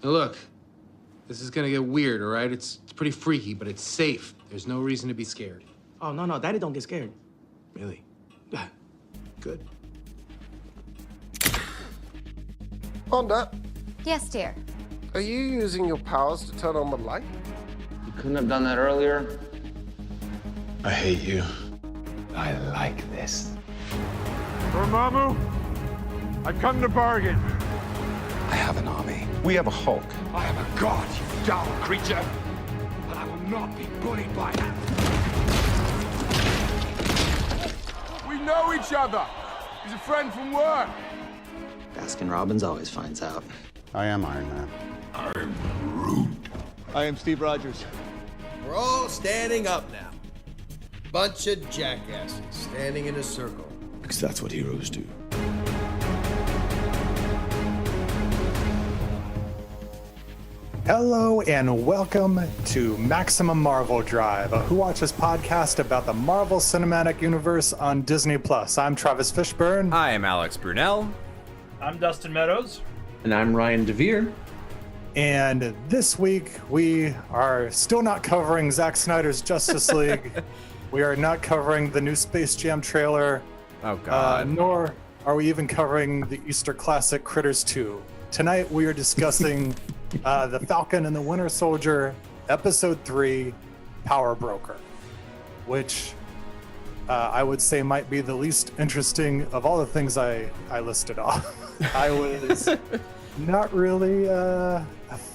Now look, this is gonna get weird, all right? It's pretty freaky, but it's safe. There's no reason to be scared. Oh, no, Daddy don't get scared. Really? Good. Wanda, Yes, dear. are you using your powers to turn on the light? You couldn't have done that earlier. I hate you. I like this. Dormammu, I've come to bargain. I have an army. We have a Hulk. I am a god, you dull creature, and I will not be bullied by that. We know each other. He's a friend from work. Baskin-Robbins always finds out. I am Iron Man. I'm Groot. I am Steve Rogers. We're all standing up now. Bunch of jackasses standing in a circle. Because that's what heroes do. Hello and welcome to Maximum Marvel Drive, a Who Watches podcast about the Marvel Cinematic Universe on Disney+. I'm Travis Fishburne. I am Alex Brunel. I'm Dustin Meadows. And I'm Ryan DeVere. And this week we are still not covering Zack Snyder's Justice League. We are not covering the new Space Jam trailer. Oh God. Nor are we even covering the Easter classic Critters 2. Tonight we are discussing the Falcon and the Winter Soldier, Episode 3, Power Broker, which I would say might be the least interesting of all the things I listed off. I was not really a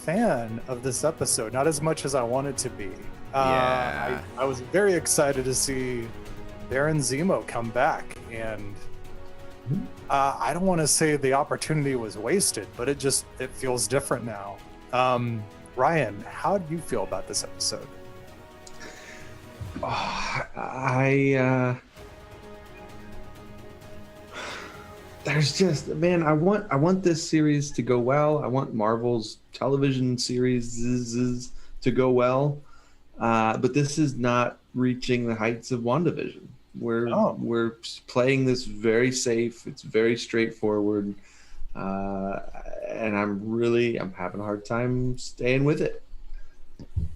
fan of this episode, not as much as I wanted to be. I was very excited to see Baron Zemo come back, and I don't want to say the opportunity was wasted, but it feels different now. Ryan, how do you feel about this episode? There's just, man, I want this series to go well. I want Marvel's television series to go well. But this is not reaching the heights of WandaVision. We're playing this very safe. It's very straightforward. And I'm having a hard time staying with it.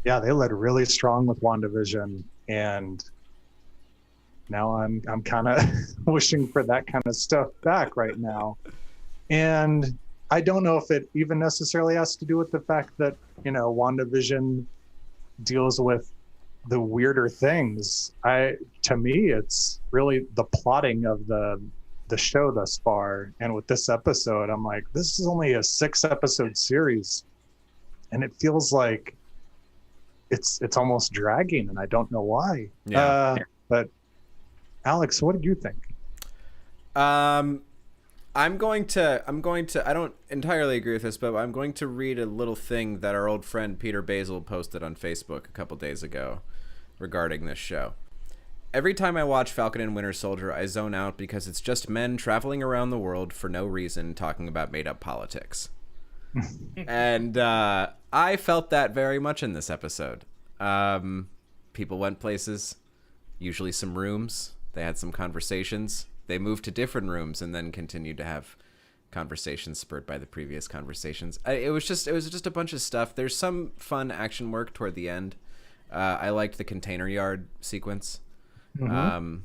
Yeah, they led really strong with WandaVision, and now I'm kind of wishing for that kind of stuff back right now. And I don't know if it even necessarily has to do with the fact that, WandaVision deals with the weirder things. To me, it's really the plotting of the show thus far. And with this episode, I'm like, this is only a 6-episode series, and it feels like it's almost dragging, and I don't know why. But Alex, what did you think? I'm going to I don't entirely agree with this, but I'm going to read a little thing that our old friend Peter Basil posted on Facebook a couple days ago regarding this show. Every time I watch Falcon and Winter Soldier, I zone out because it's just men traveling around the world for no reason talking about made-up politics. And I felt that very much in this episode. People went places, usually some rooms. They had some conversations. They moved to different rooms and then continued to have conversations spurred by the previous conversations. It was just a bunch of stuff. There's some fun action work toward the end. I liked the container yard sequence. Mm-hmm.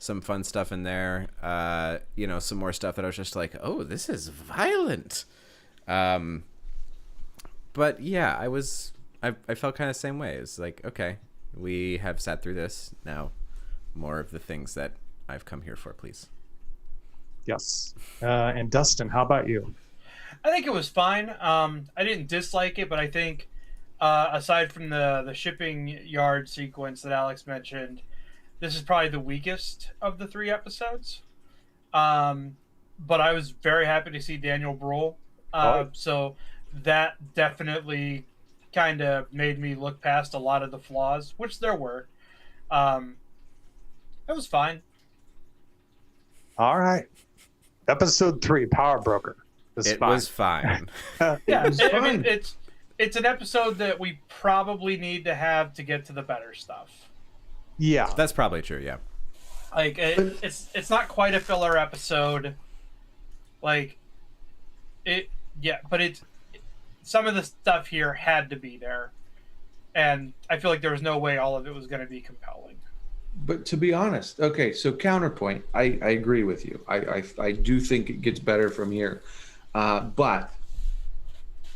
Some fun stuff in there. Some more stuff that I was just like, oh, this is violent. But yeah, I felt kind of the same way. It's like, okay, we have sat through this. Now more of the things that I've come here for, please. Yes. And Dustin, how about you? I think it was fine. I didn't dislike it, but I think aside from the shipping yard sequence that Alex mentioned, this is probably the weakest of the 3 episodes. But I was very happy to see Daniel Bruhl. So that definitely kind of made me look past a lot of the flaws, which there were. It was fine. All right. Episode 3, Power Broker. It was fine. Yeah, I mean, it's an episode that we probably need to have to get to the better stuff. Yeah, that's probably true. Yeah, like it's not quite a filler episode. Like it, yeah, but some of the stuff here had to be there, and I feel like there was no way all of it was going to be compelling. But to be honest, okay, so counterpoint, I agree with you. I do think it gets better from here. But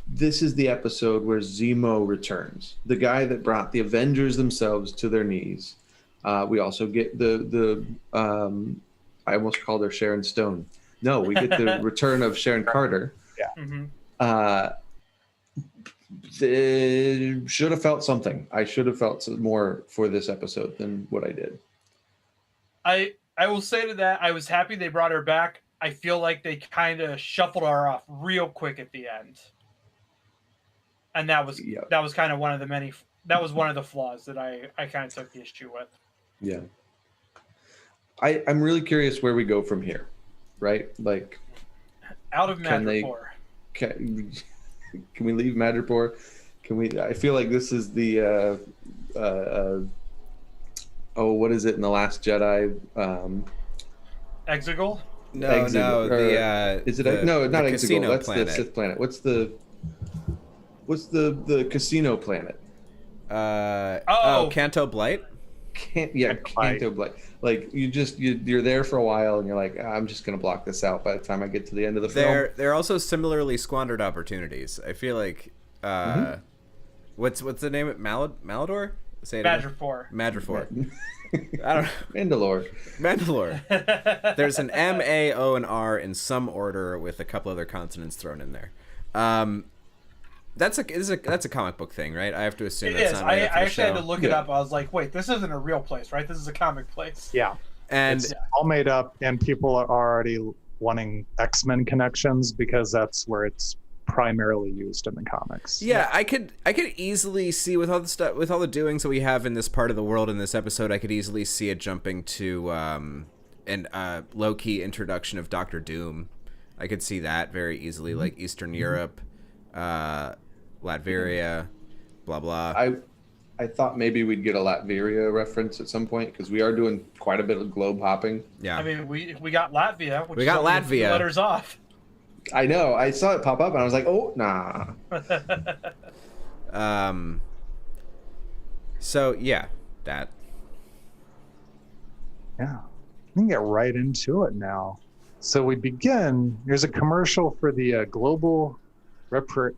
this is the episode where Zemo returns, the guy that brought the Avengers themselves to their knees. We also get the I almost called her Sharon Stone. No, we get the return of Sharon Carter. Yeah. Should have felt something. I should have felt more for this episode than what I did. I will say to that, I was happy they brought her back. I feel like they kind of shuffled her off real quick at the end, and that was kind of one of the flaws that I kind of took the issue with. Yeah. I'm really curious where we go from here, right? Like, out of Madripoor. Can we leave Madripoor? Can we? I feel like this is the what is it in The Last Jedi? Exegol? No, is it no, not Exegol. That's the Sith planet. What's the casino planet? Canto Blight. Canto Blight. Like you're there for a while and you're like, I'm just gonna block this out by the time I get to the end of the film. They're also similarly squandered opportunities. I feel like what's the name of Malador? Say it Madripoor. Madripoor. I don't know. Mandalore. There's an M, A, O, and R in some order with a couple other consonants thrown in there. That's a comic book thing, right? I have to assume that's not right. I actually had to look it up. I was like, wait, this isn't a real place, right? This is a comic place. Yeah. And it's all made up, and people are already wanting X-Men connections because that's where it's primarily used in the comics. Yeah, I could easily see with all the stuff, with all the doings that we have in this part of the world in this episode, I could easily see it jumping to an low-key introduction of Doctor Doom. I could see that very easily, like Eastern Europe, Latveria, blah blah. I thought maybe we'd get a Latveria reference at some point because we are doing quite a bit of globe hopping. Yeah, I mean we got Latvia. We got Latvia. Letters off. I know. I saw it pop up and I was like, oh nah. So yeah, that. Yeah, we can get right into it now. So we begin. There's a commercial for the Global Repatriation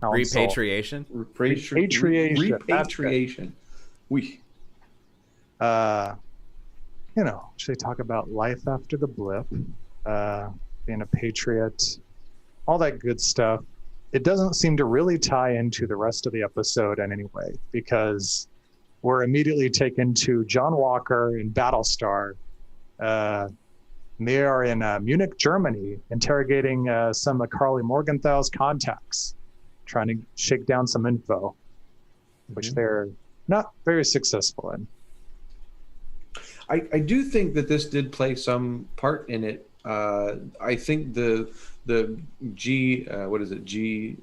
Council. Repatriation. Repatriation. They talk about life after the blip, being a patriot, all that good stuff. It doesn't seem to really tie into the rest of the episode in any way because we're immediately taken to John Walker in Battlestar. They are in Munich, Germany, interrogating some of Carly Morgenthal's contacts, trying to shake down some info, which they're not very successful in. I do think that this did play some part in it. I think the GRC,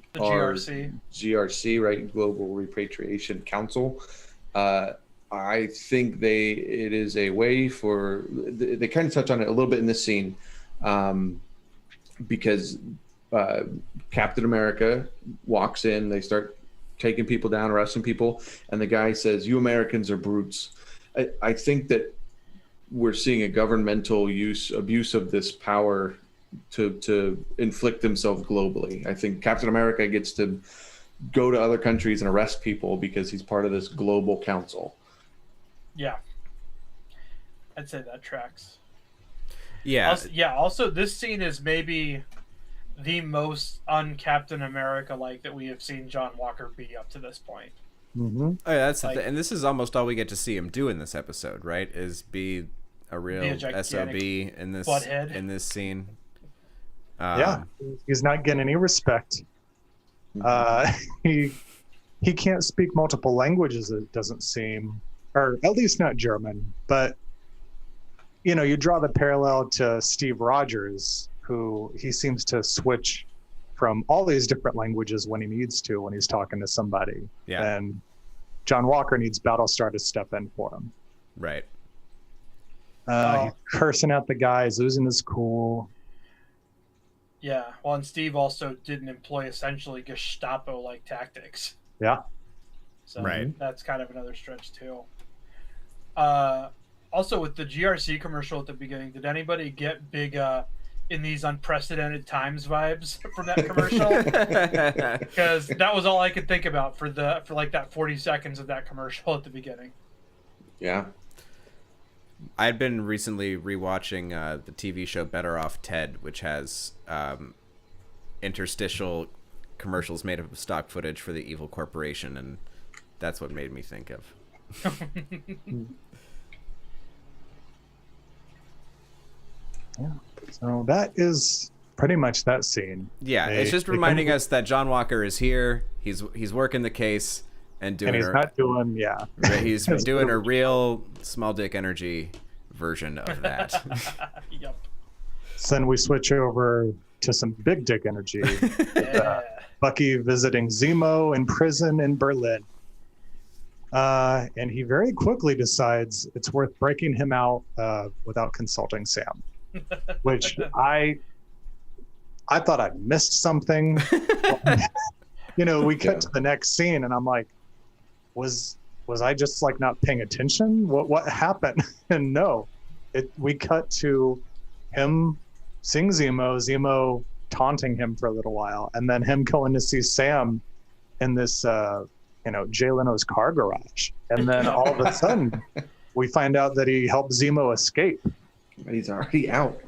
right? Global Repatriation Council. I think it is a way for, they kind of touch on it a little bit in this scene, because Captain America walks in, they start taking people down, arresting people, and the guy says, "You Americans are brutes." I think that we're seeing a governmental abuse of this power to inflict himself globally. I think Captain America gets to go to other countries and arrest people because he's part of this global council. Yeah, I'd say that tracks. Yeah. Also, this scene is maybe the most un-Captain America-like that we have seen John Walker be up to this point. Mm-hmm. Oh, yeah, that's and this is almost all we get to see him do in this episode, right? Is be a real SOB in this butthead. In this scene. He's not getting any respect. He can't speak multiple languages. It doesn't seem. Or at least not German, but you draw the parallel to Steve Rogers, who he seems to switch from all these different languages when he needs to, when he's talking to somebody. Yeah. And John Walker needs Battlestar to step in for him. Right. He's cursing at the guy, he's losing his cool. Yeah, well, and Steve also didn't employ essentially Gestapo-like tactics. Yeah. So Right. that's kind of another stretch, too. Also, with the GRC commercial at the beginning, did anybody get big in these unprecedented times vibes from that commercial? Because that was all I could think about for like that 40 seconds of that commercial at the beginning. Yeah. I'd been recently rewatching the TV show Better Off Ted, which has interstitial commercials made up of stock footage for the evil corporation, and that's what made me think of. Yeah. So that is pretty much that scene. Yeah, it's just reminding us that John Walker is here. He's working the case and doing. And he's not doing. Yeah. He's doing a real small dick energy version of that. Yep. So then we switch over to some big dick energy. Yeah. Bucky visiting Zemo in prison in Berlin. And he very quickly decides it's worth breaking him out without consulting Sam, which I thought I'd missed something. We cut to the next scene and I'm like, was I just like not paying attention? What happened? And no, we cut to him seeing Zemo taunting him for a little while, and then him going to see Sam in this Jay Leno's car garage, and then all of a sudden we find out that he helped Zemo escape. But he's already out.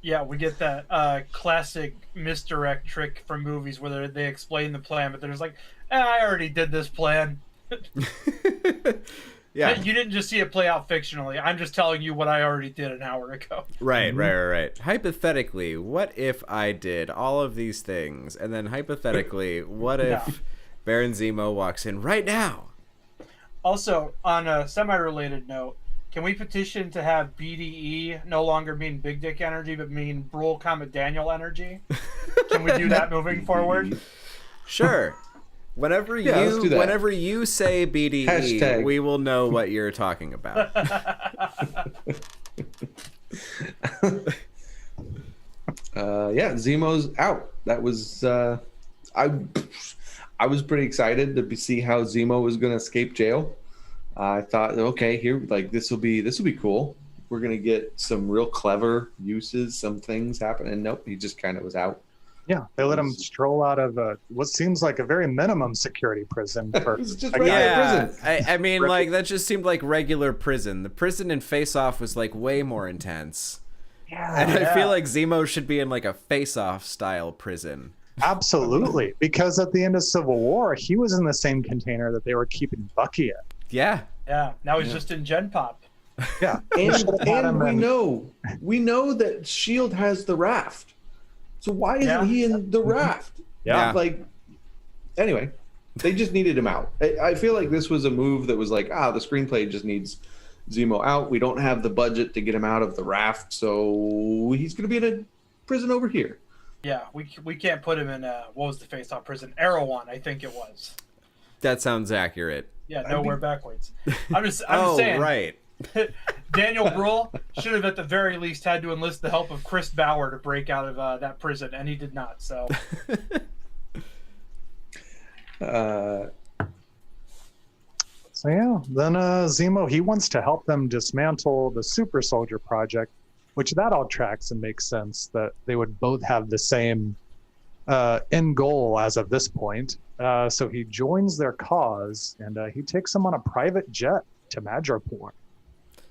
Yeah, we get that classic misdirect trick from movies where they explain the plan, but they're just like, I already did this plan. Yeah. You didn't just see it play out fictionally. I'm just telling you what I already did an hour ago. Right. Hypothetically, what if I did all of these things, and then hypothetically, what if Baron Zemo walks in right now? Also, on a semi-related note, can we petition to have BDE no longer mean Big Dick Energy, but mean Brule, Daniel Energy? Can we do that moving forward? Sure. Whenever you say BDE, Hashtag. we will know what you're talking about. Zemo's out. That was I was pretty excited to see how Zemo was going to escape jail. I thought, okay, here, like this will be cool. We're going to get some real clever uses, some things happen, and nope, he just kind of was out. Yeah, they let him stroll out of what seems like a very minimum security prison. It's just regular prison. I mean, like that just seemed like regular prison. The prison in Face Off was like way more intense. Yeah, and I feel like Zemo should be in like a Face Off style prison. Absolutely, because at the end of Civil War, he was in the same container that they were keeping Bucky in. Yeah. Yeah. Now he's just in Gen Pop. Yeah, and we know that Shield has the raft. So why isn't he in the raft? Yeah. Anyway, they just needed him out. I feel like this was a move that was like, the screenplay just needs Zemo out. We don't have the budget to get him out of the raft, so he's going to be in a prison over here. Yeah, we can't put him in, what was the face-off prison? Erewhon, I think it was. That sounds accurate. Yeah, nowhere backwards. I'm just saying. Right. Daniel Bruhl should have at the very least had to enlist the help of Chris Bauer to break out of that prison, and he did not. So, then Zemo, he wants to help them dismantle the Super Soldier Project, which that all tracks and makes sense that they would both have the same end goal as of this point. So he joins their cause, and he takes them on a private jet to Madripoor.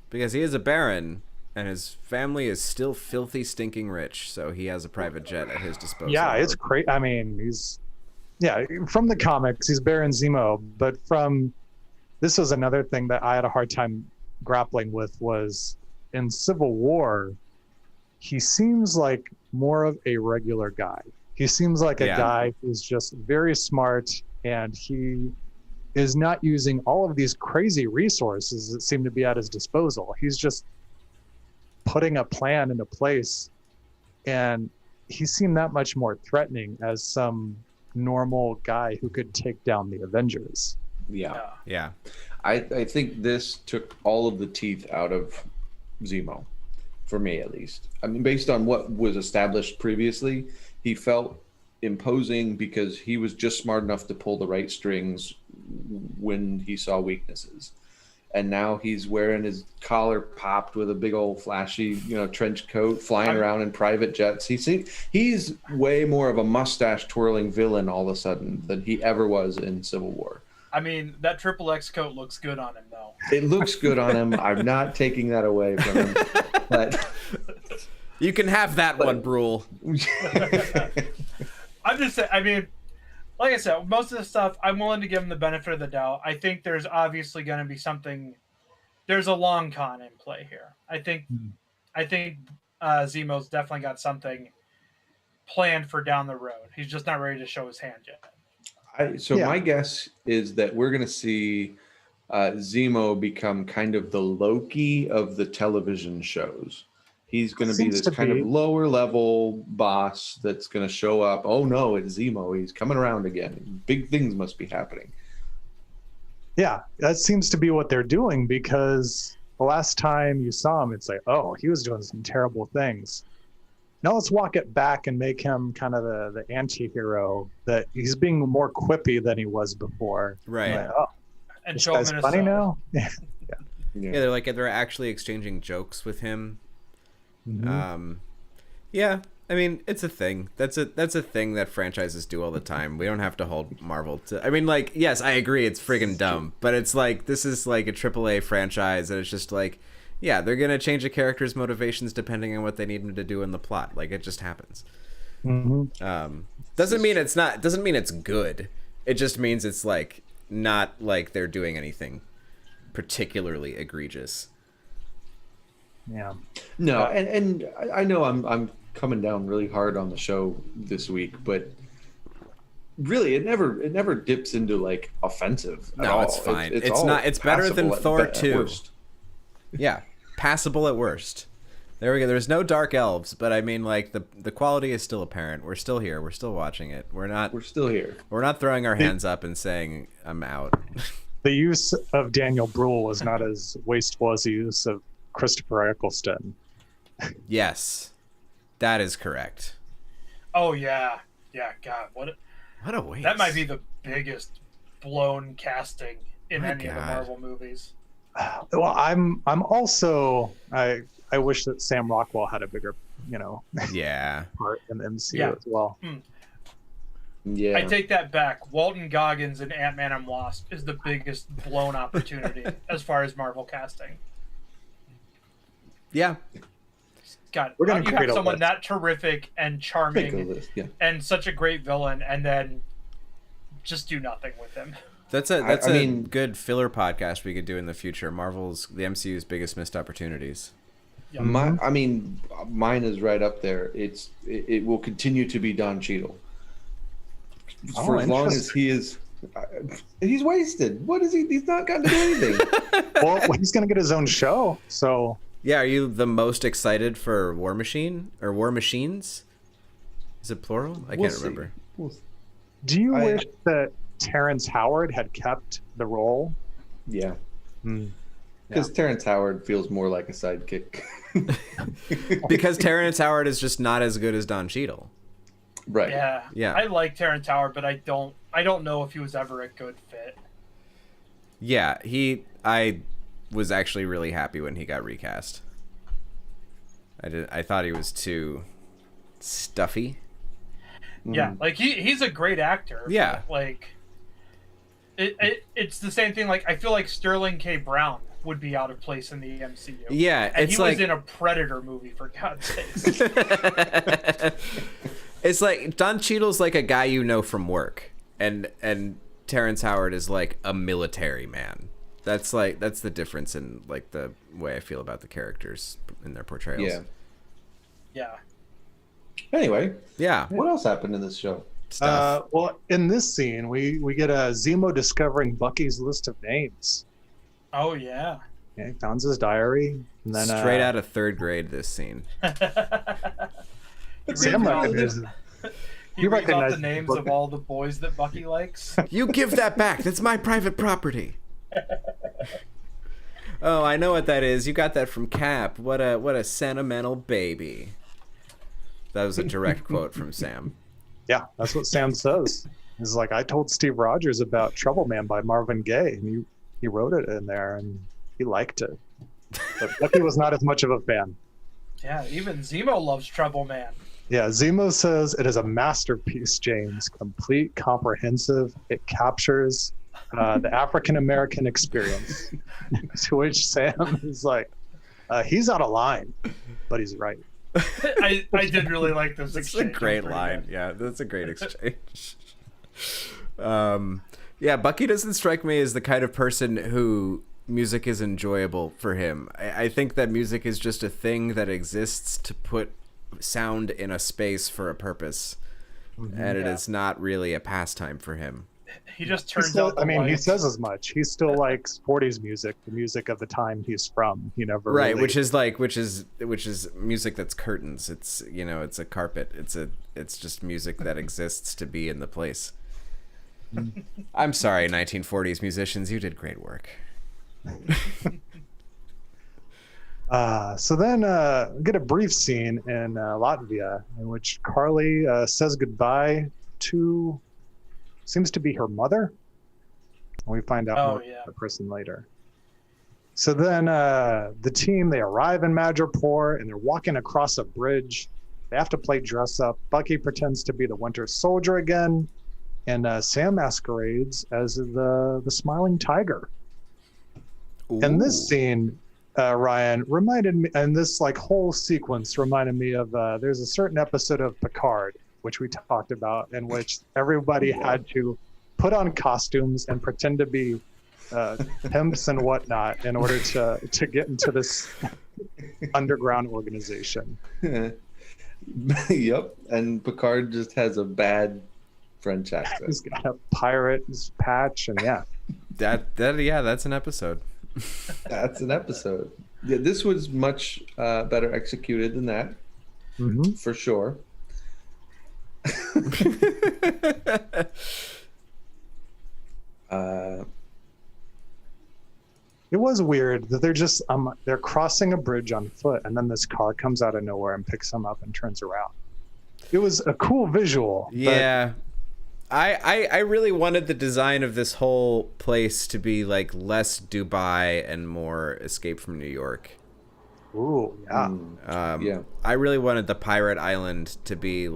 Because he is a baron, and his family is still filthy, stinking rich, so he has a private jet at his disposal. Yeah, it's great. I mean, from the comics, he's Baron Zemo, but this was another thing that I had a hard time grappling with was in Civil War, he seems like more of a regular guy. He seems like a guy who's just very smart, and he is not using all of these crazy resources that seem to be at his disposal. He's just putting a plan into place, and he seemed that much more threatening as some normal guy who could take down the Avengers. Yeah. I think this took all of the teeth out of Zemo. for me at least. I mean, based on what was established previously, he felt imposing because he was just smart enough to pull the right strings when he saw weaknesses. And now he's wearing his collar popped with a big old flashy, trench coat, flying around in private jets. He's way more of a mustache twirling villain all of a sudden than he ever was in Civil War. I mean, that XXX coat looks good on him, though. It looks good on him. I'm not taking that away from him. But you can have that one, Brule. I'm just saying, I mean, like I said, most of the stuff, I'm willing to give him the benefit of the doubt. I think there's obviously going to be something. There's a long con in play here. I think Zemo's definitely got something planned for down the road. He's just not ready to show his hand yet. My guess is that we're going to see Zemo become kind of the Loki of the television shows. He's going to be this kind of lower level boss that's going to show up. Oh no, it's Zemo. He's coming around again. Big things must be happening. Yeah, that seems to be what they're doing, because the last time you saw him, it's like, oh, he was doing some terrible things. Now let's walk it back and make him kind of the anti-hero, that he's being more quippy than he was before. Right. Like, oh, And this show guy's him in a funny cell. now? Yeah, they're actually exchanging jokes with him. Mm-hmm. Yeah, I mean, it's a thing. That's a thing that franchises do all the time. We don't have to hold Marvel to. I mean, like, yes, I agree, it's friggin' dumb, but it's like, this is like a AAA franchise, and it's just like, yeah, they're gonna change a character's motivations depending on what they need him to do in the plot. Like, it just happens. Mm-hmm. Doesn't mean it's not. Doesn't mean it's good. It just means it's like not like they're doing anything particularly egregious. Yeah. No, and I know I'm coming down really hard on the show this week, but really it never dips into like offensive. No, it's fine. It's not. It's better than Thor 2. Yeah, passable at worst. There we go. There's no dark elves, but I mean, like, the quality is still apparent. We're still here. We're still watching it. We're still here. We're not throwing our hands up and saying I'm out. The use of Daniel Bruhl was not as wasteful as the use of Christopher Eccleston. Yes, that is correct. Oh yeah, God, what a waste. That might be the biggest blown casting in any of the God. Marvel movies. Well, I'm also I wish that Sam Rockwell had a bigger, yeah, part in the MCU as well. Yeah, I take that back. Walton Goggins in Ant-Man and Wasp is the biggest blown opportunity as far as Marvel casting. Yeah. God, We're gonna you create have a someone list. that terrific and charming Make a list, yeah. and such a great villain, and then just do nothing with him. That's a I mean, good filler podcast we could do in the future. The MCU's biggest missed opportunities. Yeah. Mine is right up there. It will continue to be Don Cheadle for as long as he is. He's wasted. What is he? He's not gotten to do anything. Well, he's going to get his own show, so. Yeah, are you the most excited for War Machine or War Machines? Is it plural? I can't remember. Do you wish that Terrence Howard had kept the role? Yeah. Because Terrence Howard feels more like a sidekick. Because Terrence Howard is just not as good as Don Cheadle. Right. Yeah. I like Terrence Howard, but I don't know if he was ever a good fit. Yeah, I was actually really happy when he got recast. I thought he was too stuffy. Yeah, like he's a great actor. Yeah. But like it's the same thing. Like, I feel like Sterling K. Brown would be out of place in the MCU. Yeah, and it's he like, was in a Predator movie, for God's sakes. It's like Don Cheadle's like a guy you know from work, and Terrence Howard is like a military man. That's the difference in like the way I feel about the characters in their portrayals. Yeah. Yeah. Anyway. Yeah. What else happened in this show? Well, in this scene, we get a Zemo discovering Bucky's list of names. Oh yeah. Yeah, he found his diary, and then Straight out of third grade, this scene. Sam recognizes. He reads off the recognizes names Bucky. of all the boys that Bucky likes. You give that back. That's my private property. Oh, I know what that is. You got that from Cap. What a sentimental baby. That was a direct quote from Sam. Yeah, that's what Sam says. He's like, I told Steve Rogers about Trouble Man by Marvin Gaye, and he wrote it in there, and he liked it. But Bucky was not as much of a fan. Yeah, even Zemo loves Trouble Man. Yeah, Zemo says it is a masterpiece, James. Complete, comprehensive. It captures the African-American experience. To which Sam is like, he's out of line, but he's right. I did really like this exchange. That's a great line. Yeah, that's a great exchange. Yeah, Bucky doesn't strike me as the kind of person who music is enjoyable for him. I think that music is just a thing that exists to put sound in a space for a purpose, and it is not really a pastime for him. He just turns out. He says as much. He still likes 40s music, the music of the time he's from. He never right, really... which is music that's curtains. It's it's a carpet. It's just music that exists to be in the place. I'm sorry, 1940s musicians, you did great work. So then we get a brief scene in Latvia in which Carly says goodbye to, seems to be her mother. And we find out more about the person later. So then the team, they arrive in Madripoor and they're walking across a bridge. They have to play dress up. Bucky pretends to be the Winter Soldier again. And Sam masquerades as the Smiling Tiger. Ooh. And this scene, Ryan, reminded me, and this whole sequence reminded me of, there's a certain episode of Picard, which we talked about, in which everybody had to put on costumes and pretend to be pimps and whatnot in order to get into this underground organization. Yep, and Picard just has a bad French accent. He's got a pirate patch, and that's an episode. That's an episode. Yeah, this was much better executed than that, for sure. It was weird that they're crossing a bridge on foot, and then this car comes out of nowhere and picks them up and turns around. It was a cool visual. Yeah. I really wanted the design of this whole place to be less Dubai and more Escape from New York. Ooh, yeah. Yeah. I really wanted the pirate island to be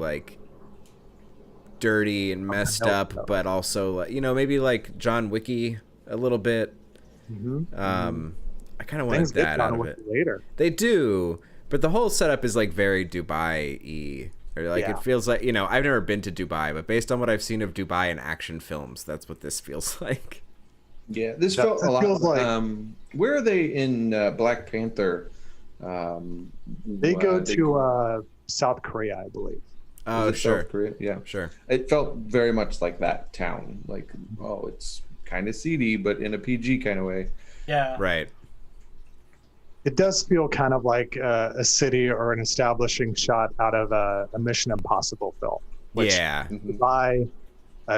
dirty and messed up, but also maybe John Wicky a little bit. I kind of wanted that out of it. Later. They do, but the whole setup is very Dubai-y. Or it feels like, I've never been to Dubai, but based on what I've seen of Dubai in action films, that's what this feels like. Yeah, this felt a lot like... where are they in Black Panther? They go to South Korea, I believe. Oh, sure. South Korea? Yeah. Sure. It felt very much like that town. It's kind of seedy, but in a PG kind of way. Yeah. Right. It does feel kind of like a city or an establishing shot out of a Mission Impossible film. Dubai,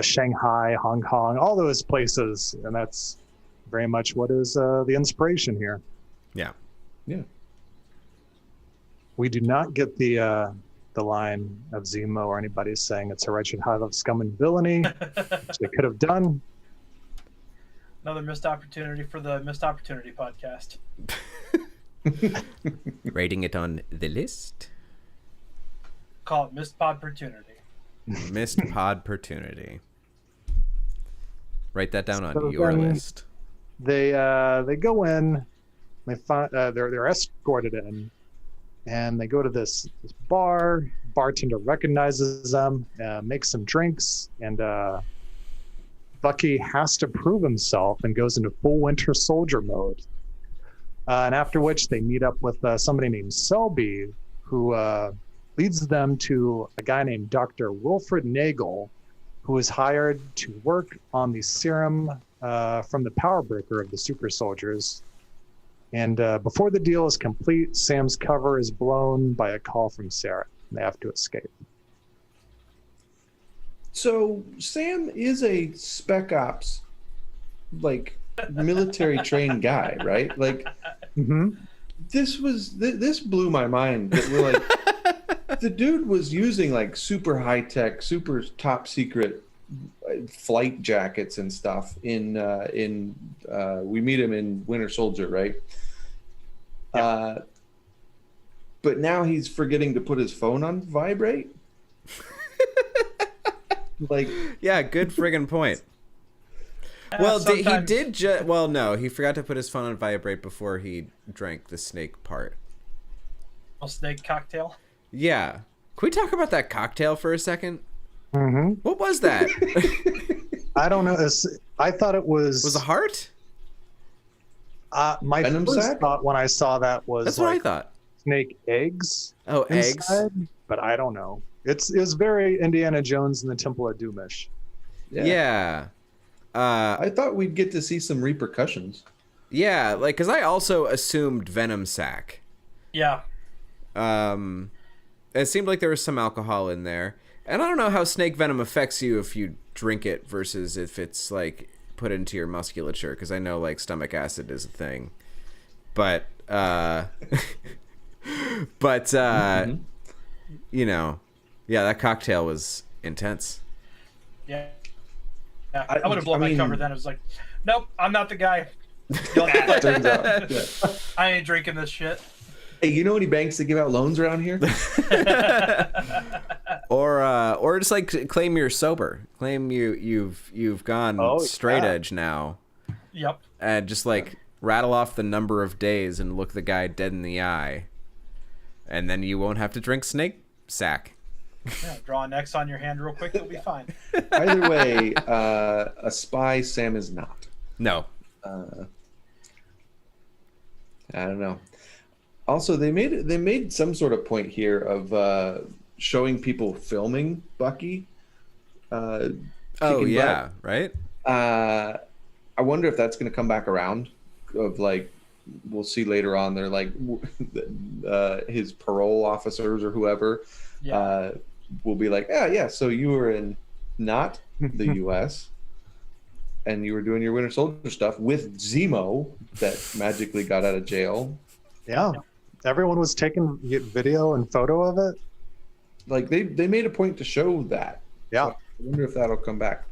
Shanghai, Hong Kong, all those places, and that's very much what is the inspiration here. Yeah. Yeah. We do not get the line of Zemo or anybody saying it's a wretched hive of scum and villainy, which they could have done. Another missed opportunity for the Missed Opportunity podcast. Rating it on the list. Call it Missed Podportunity. Missed Podportunity. Write that down on your list. They go in. They find they're escorted in, and they go to this bar. Bartender recognizes them, makes some drinks, and Bucky has to prove himself and goes into full Winter Soldier mode. And after which they meet up with somebody named Selby, who leads them to a guy named Dr. Wilfred Nagel, who is hired to work on the serum from the power breaker of the super soldiers. And before the deal is complete, Sam's cover is blown by a call from Sarah. And they have to escape. So Sam is a spec ops military trained guy, right? Like, this blew my mind. That we're like, the dude was using like super high tech, super top secret flight jackets and stuff we meet him in Winter Soldier, right? But now he's forgetting to put his phone on vibrate. Like, yeah, good friggin' point. Well, he did. Well, no, he forgot to put his phone on vibrate before he drank the snake part. A snake cocktail. Yeah, can we talk about that cocktail for a second? Mm-hmm. What was that? I don't know. I thought it was. Was a heart? My Venom first sac? thought when I saw that was That's like what I thought. snake eggs. Oh, eggs. But I don't know. It was very Indiana Jones and the Temple of Doomish. Yeah. I thought we'd get to see some repercussions. Yeah, like, because I also assumed Venom sac. Yeah. It seemed like there was some alcohol in there. And I don't know how snake venom affects you if you drink it versus if it's, like, put into your musculature, because I know, like, stomach acid is a thing. But, you know, yeah, that cocktail was intense. Yeah. I would have blown my cover then. I was like, nope, I'm not the guy. Turns out, yeah. I ain't drinking this shit. Hey, you know any banks that give out loans around here? Or just like claim you're sober. Claim you've gone straight edge now. Yep. And just like rattle off the number of days and look the guy dead in the eye. And then you won't have to drink snake sack. Yeah, draw an X on your hand real quick, you'll be fine. Either way, a spy Sam is not. No. I don't know. Also, they made some sort of point here of showing people filming Bucky. Oh yeah, butt. right. I wonder if that's going to come back around. Of like, we'll see later on. They're like his parole officers or whoever will be like, yeah. So you were in not the U.S. and you were doing your Winter Soldier stuff with Zemo that magically got out of jail. Yeah. Everyone was taking video and photo of it. Like they made a point to show that. Yeah. So I wonder if that'll come back.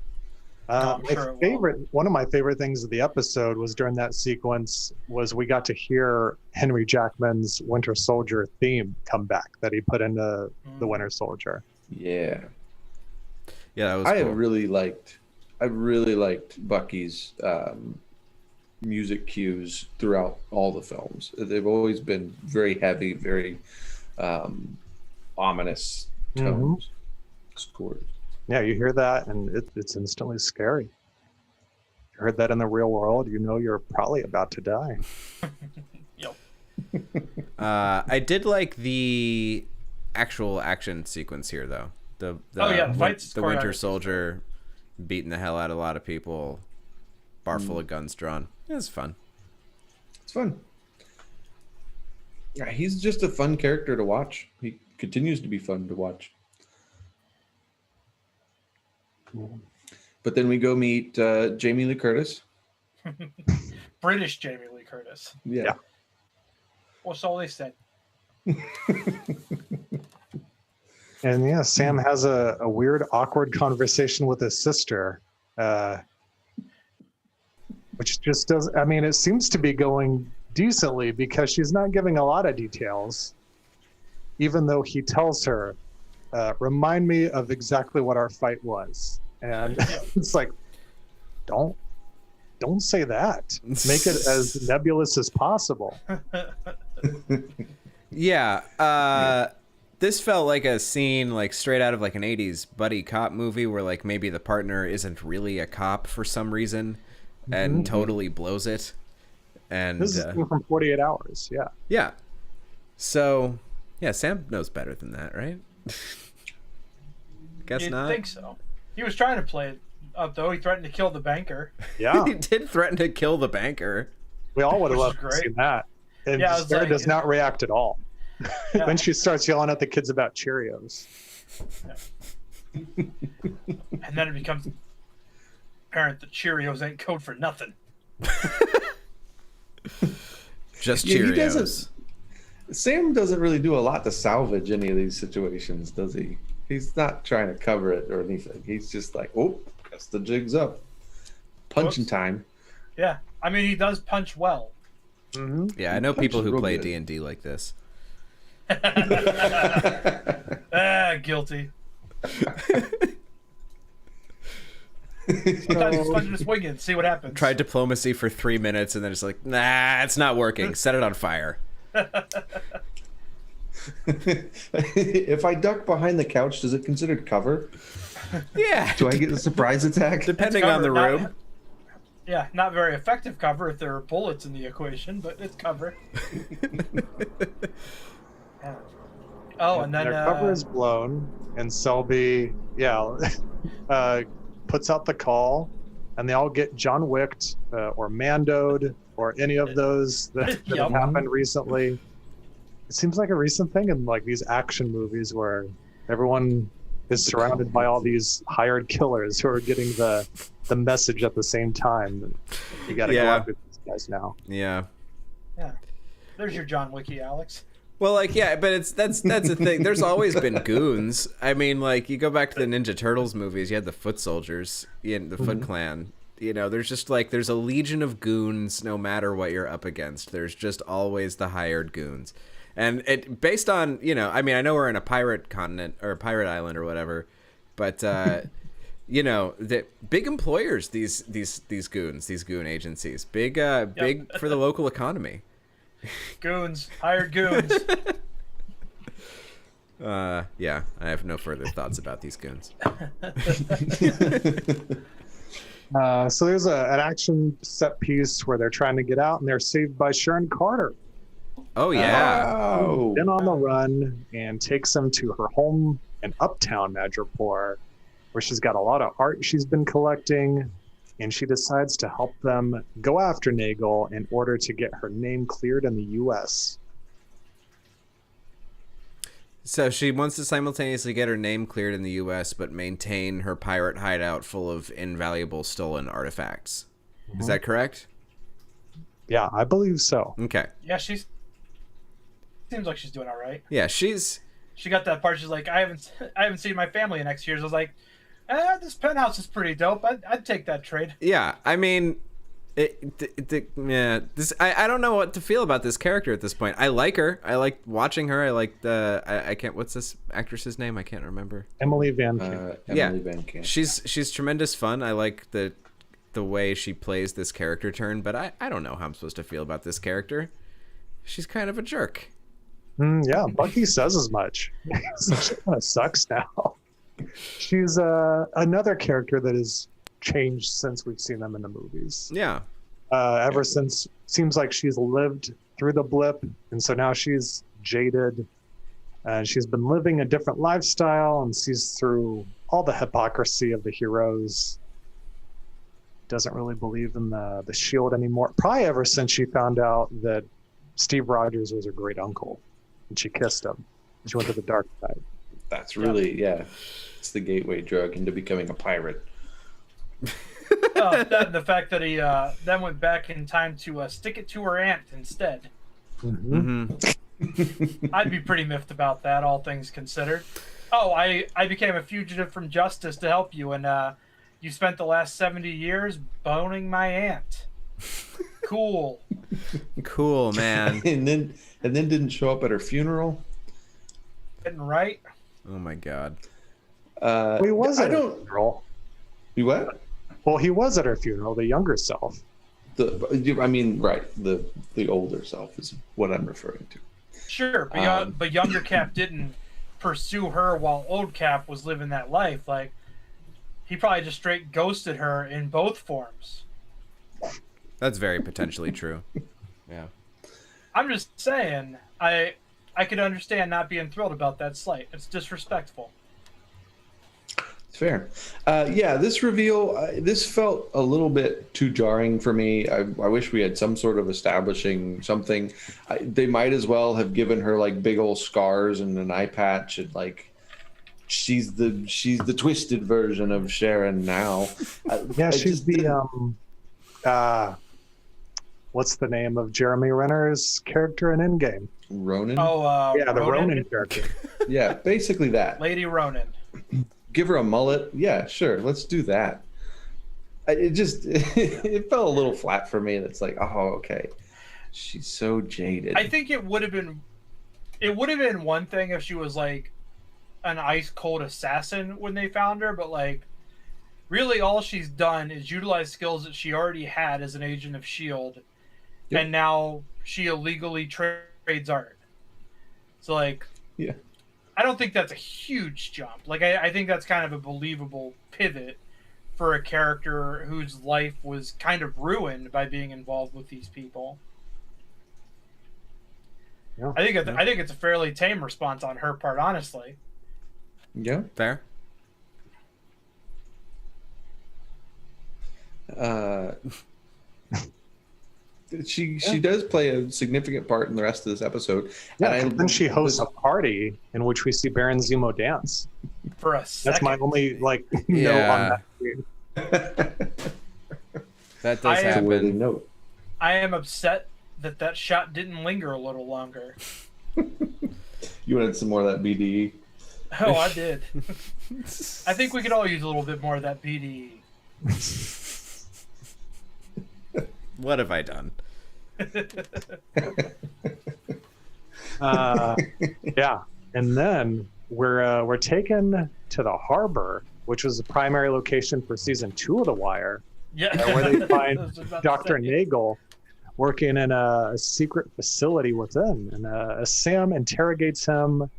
One of my favorite things of the episode was during that sequence was we got to hear Henry Jackman's Winter Soldier theme come back that he put into the Winter Soldier. Yeah. Yeah, that was cool. I really liked Bucky's music cues throughout all the films. They've always been very heavy, very ominous tones. Scores. Yeah, you hear that and it's instantly scary. You heard that in the real world, you know you're probably about to die. Yep. I did like the actual action sequence here, though. The Winter Soldier beating the hell out of a lot of people, bar full of guns drawn. It was fun. It's fun. Yeah, he's just a fun character to watch. He continues to be fun to watch. But then we go meet Jamie Lee Curtis. British Jamie Lee Curtis. Yeah. What's all they said? And yeah, Sam has a weird, awkward conversation with his sister, which just does. I mean, it seems to be going decently because she's not giving a lot of details, even though he tells her, "Remind me of exactly what our fight was." And it's like, don't say that. Make it as nebulous as possible. Yeah. This felt like a scene like straight out of like an 80s buddy cop movie where like maybe the partner isn't really a cop for some reason and totally blows it. And this is from 48 Hours. Yeah. Yeah. So, yeah, Sam knows better than that, right? Guess You'd not. think so. He was trying to play it up, though. He threatened to kill the banker. Yeah. He did threaten to kill the banker. We all would have loved to see that. And Sarah does not react at all. Yeah. Then she starts yelling at the kids about Cheerios. And then it becomes apparent that Cheerios ain't code for nothing. Just Yeah, Cheerios. Sam doesn't really do a lot to salvage any of these situations, does he? He's not trying to cover it or anything. He's just like, oh, guess the jig's up. Punching time. Yeah, I mean, he does punch well. Mm-hmm. Yeah, I know people who play good. D&D like this. Guilty. Sometimes it's fun to just wing it and see what happens. Tried diplomacy for 3 minutes and then it's like, nah, it's not working. Set it on fire. If I duck behind the couch, does it considered cover? Yeah. Do I get the surprise attack? Depending on the room. Yeah, not very effective cover if there are bullets in the equation, but it's cover. Yeah. Oh, and then their cover is blown, and Selby, puts out the call, and they all get John Wicked or Mandoed or any of those that have happened recently. It seems like a recent thing in like these action movies where everyone is surrounded by all these hired killers who are getting the message at the same time. You got to go after these guys now. Yeah. Yeah. There's your John Wicky, Alex. Well, like, yeah, but that's the thing. There's always been goons. I mean, like, you go back to the Ninja Turtles movies, you had the Foot Soldiers, the Foot Clan. You know, there's just like, there's a legion of goons no matter what you're up against. There's just always the hired goons. And it based on, you know, I mean, I know we're in a pirate continent or a pirate island or whatever, but you know, the big employers, these goons, these goon agencies, big for the local economy. Goons, hired goons. Yeah, I have no further thoughts about these goons. So there's an action set piece where they're trying to get out, and they're saved by Sharon Carter. Oh yeah. Been on the run and takes them to her home in Uptown Madripoor, where she's got a lot of art she's been collecting, and she decides to help them go after Nagel in order to get her name cleared in the U.S. So she wants to simultaneously get her name cleared in the U.S., but maintain her pirate hideout full of invaluable stolen artifacts. Is that correct? Yeah, I believe so. Okay. Yeah, seems like she's doing all right. Yeah, she got that part. She's like, I haven't seen my family in X years. I was like, this penthouse is pretty dope. I'd take that trade. Yeah, I mean, I don't know what to feel about this character at this point. I like her. I like watching her. I like I can't. What's this actress's name? I can't remember. Emily Van Camp. Emily Van Camp. She's tremendous fun. I like the way she plays this character turn, but I don't know how I'm supposed to feel about this character. She's kind of a jerk. Yeah, Bucky says as much. So she kind of sucks now. She's another character that has changed since we've seen them in the movies. Yeah. Ever since, seems like she's lived through the blip, and so now she's jaded, and she's been living a different lifestyle and sees through all the hypocrisy of the heroes. Doesn't really believe in the shield anymore. Probably ever since she found out that Steve Rogers was her great uncle, and she kissed him. She went to the dark side. That's really, it's the gateway drug into becoming a pirate. The fact that he then went back in time to stick it to her aunt instead. I'd be pretty miffed about that, all things considered. Oh, I became a fugitive from justice to help you, and you spent the last 70 years boning my aunt. Cool. Cool, man. and then didn't show up at her funeral. Getting right. Oh my god. He was at her funeral. You what? Well, he was at her funeral, the younger self. The older self is what I'm referring to. Sure, but younger Cap didn't pursue her while old Cap was living that life. Like, he probably just straight ghosted her in both forms. That's very potentially true. Yeah. I'm just saying, I could understand not being thrilled about that slight. It's disrespectful. It's fair. This reveal, this felt a little bit too jarring for me. I wish we had some sort of establishing something. They might as well have given her like big old scars and an eye patch and like she's the twisted version of Sharon now. She's the what's the name of Jeremy Renner's character in Endgame? Ronan. Yeah, the Ronan character. Yeah, basically that. Lady Ronan. Give her a mullet. Yeah, sure. Let's do that. It just it fell a little flat for me. It's like, oh, okay. She's so jaded. I think it would have been one thing if she was like an ice cold assassin when they found her, but like really all she's done is utilize skills that she already had as an agent of S.H.I.E.L.D. Yep. And now she illegally trades art. So like, yeah, I don't think that's a huge jump. Like I think that's kind of a believable pivot for a character whose life was kind of ruined by being involved with these people. Yeah. I think it's a fairly tame response on her part, honestly. Yeah. Fair. She does play a significant part in the rest of this episode. Yeah, and then she hosts a party in which we see Baron Zemo dance. For a second. That's my only note on that scene. That does happen. Note. I am upset that shot didn't linger a little longer. You wanted some more of that BDE? Oh, I did. I think we could all use a little bit more of that BDE. What have I done? Yeah, and then we're taken to the harbor, which was the primary location for season 2 of The Wire. Yeah, where they find Dr. Nagel working in a secret facility within, and as Sam interrogates him,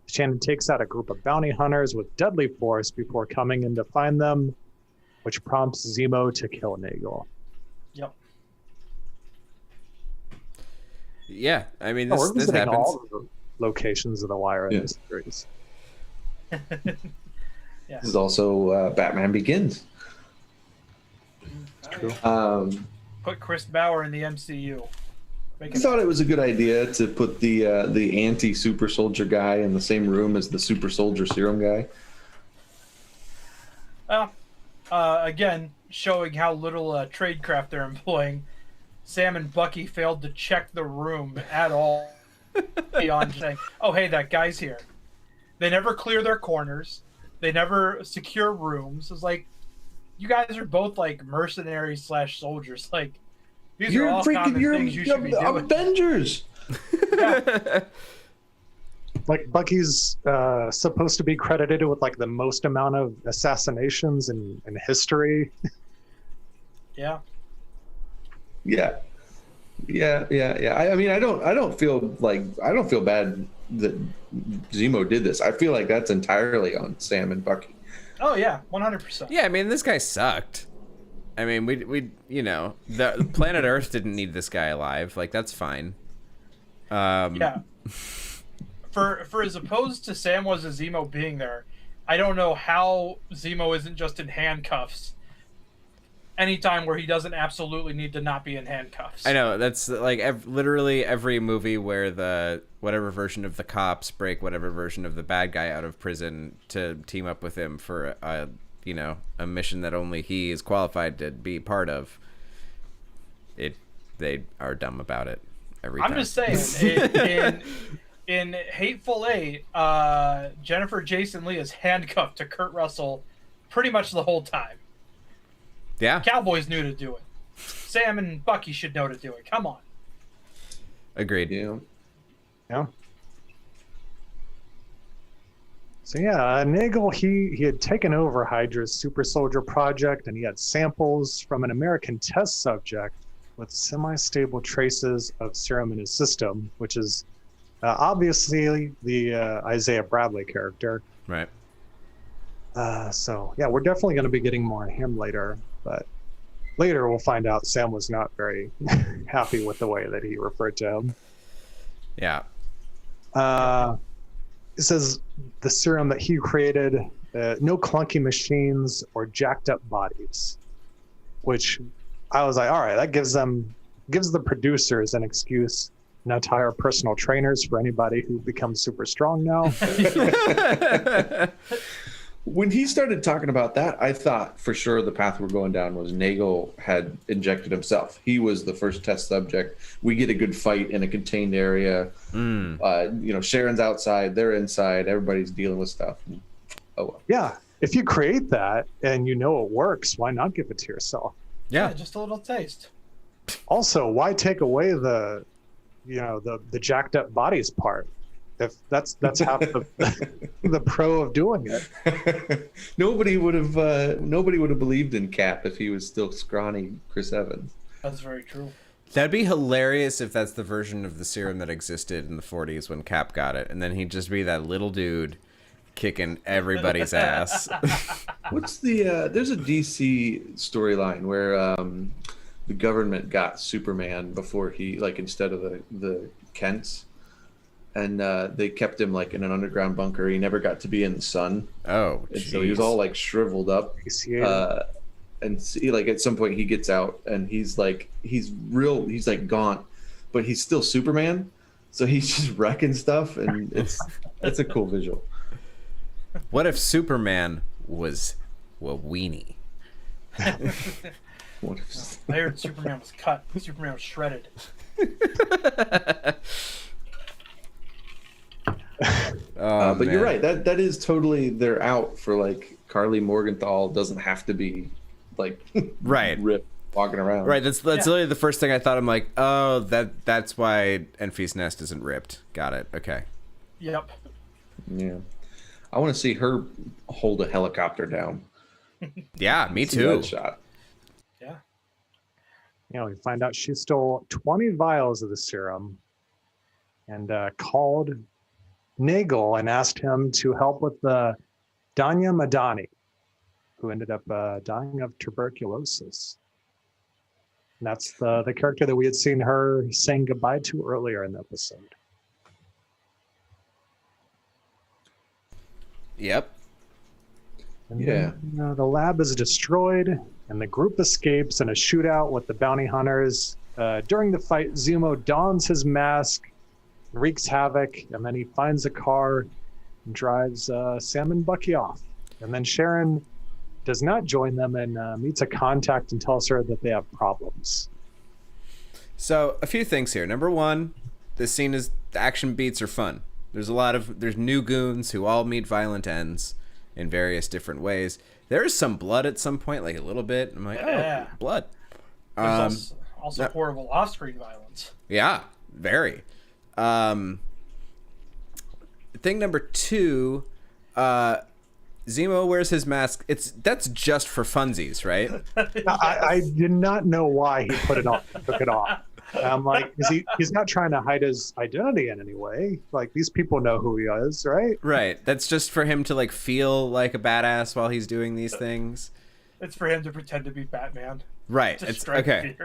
Shannon takes out a group of bounty hunters with deadly force before coming in to find them, which prompts Zemo to kill Nagel. Yep. Yeah, I mean, we're this visiting happens. all the locations of The Wire in this series. Yeah. This is also Batman Begins. It's true. Put Chris Bauer in the MCU. I thought it was a good idea to put the anti-super soldier guy in the same room as the super soldier serum guy. Again, showing how little tradecraft they're employing. Sam and Bucky failed to check the room at all beyond saying, oh, hey, that guy's here. They never clear their corners. They never secure rooms. It's like, you guys are both like mercenaries / soldiers. Like, these are all common things you should be doing. Avengers. Yeah. Like Bucky's supposed to be credited with like the most amount of assassinations in history. Yeah. Yeah. I mean, I don't feel bad that Zemo did this. I feel like that's entirely on Sam and Bucky. Oh yeah, 100%. Yeah, I mean, this guy sucked. I mean, we the planet Earth didn't need this guy alive. Like, that's fine. Yeah. For as opposed to Sam was a Zemo being there, I don't know how Zemo isn't just in handcuffs anytime where he doesn't absolutely need to not be in handcuffs. I know, that's like literally every movie where the whatever version of the cops break whatever version of the bad guy out of prison to team up with him for a mission that only he is qualified to be part of. They are dumb about it every time. I'm just saying, in Hateful Eight, Jennifer Jason Leigh is handcuffed to Kurt Russell pretty much the whole time. Yeah. Cowboys knew to do it. Sam and Bucky should know to do it. Come on. Agreed. Yeah. So yeah, Nagel, he had taken over Hydra's super soldier project, and he had samples from an American test subject with semi-stable traces of serum in his system, which is obviously the Isaiah Bradley character. Right. So yeah, we're definitely going to be getting more on him later, but later we'll find out Sam was not very happy with the way that he referred to him. Yeah. It says the serum that he created, no clunky machines or jacked up bodies, which I was like, all right, that gives the producers an excuse not to hire personal trainers for anybody who becomes super strong now. When he started talking about that, I thought for sure the path we're going down was Nagel had injected himself. He was the first test subject. We get a good fight in a contained area. Sharon's outside, they're inside, everybody's dealing with stuff. Oh well. Yeah. If you create that and you know it works, why not give it to yourself? Yeah, just a little taste. Also, why take away the jacked up bodies part? If that's half the pro of doing it. Nobody would have believed in Cap if he was still scrawny Chris Evans. That's very true. That'd be hilarious if that's the version of the serum that existed in the 40s when Cap got it, and then he'd just be that little dude kicking everybody's ass. What's there's a DC storyline where the government got Superman before he, like, instead of the Kents, and they kept him like in an underground bunker. He never got to be in the sun. Oh, and so he was all like shriveled up. And see, like at some point he gets out and he's like gaunt, but he's still Superman. So he's just wrecking stuff, and it's a cool visual. What if Superman was a weenie? What if... I heard Superman was cut. Superman was shredded. But you're right. That is totally, they're out for like Carly Morgenthau doesn't have to be like right ripped walking around. Right. That's literally the first thing I thought. I'm like, oh, that's why Enfys Nest isn't ripped. Got it. Okay. Yep. Yeah. I want to see her hold a helicopter down. Yeah, me See too. that shot. Yeah. We find out she stole 20 vials of the serum and called Nagel and asked him to help with the Danya Madani, who ended up dying of tuberculosis. And that's the character that we had seen her saying goodbye to earlier in the episode. Yep. And then, the lab is destroyed, and the group escapes in a shootout with the bounty hunters. During the fight, Zemo dons his mask, wreaks havoc, and then he finds a car and drives Sam and Bucky off. And then Sharon does not join them and meets a contact and tells her that they have problems. So a few things here. Number one, this scene the action beats are fun. There's new goons who all meet violent ends in various different ways. There is some blood at some point, like a little bit. I'm like, oh, blood. There's also horrible off-screen violence. Yeah, very. Thing number two, Zemo wears his mask. That's just for funsies, right? I did not know why he took it off. I'm like, he's not trying to hide his identity in any way. Like, these people know who he is, right? Right. That's just for him to like feel like a badass while he's doing these things. It's for him to pretend to be Batman. Right. It's okay.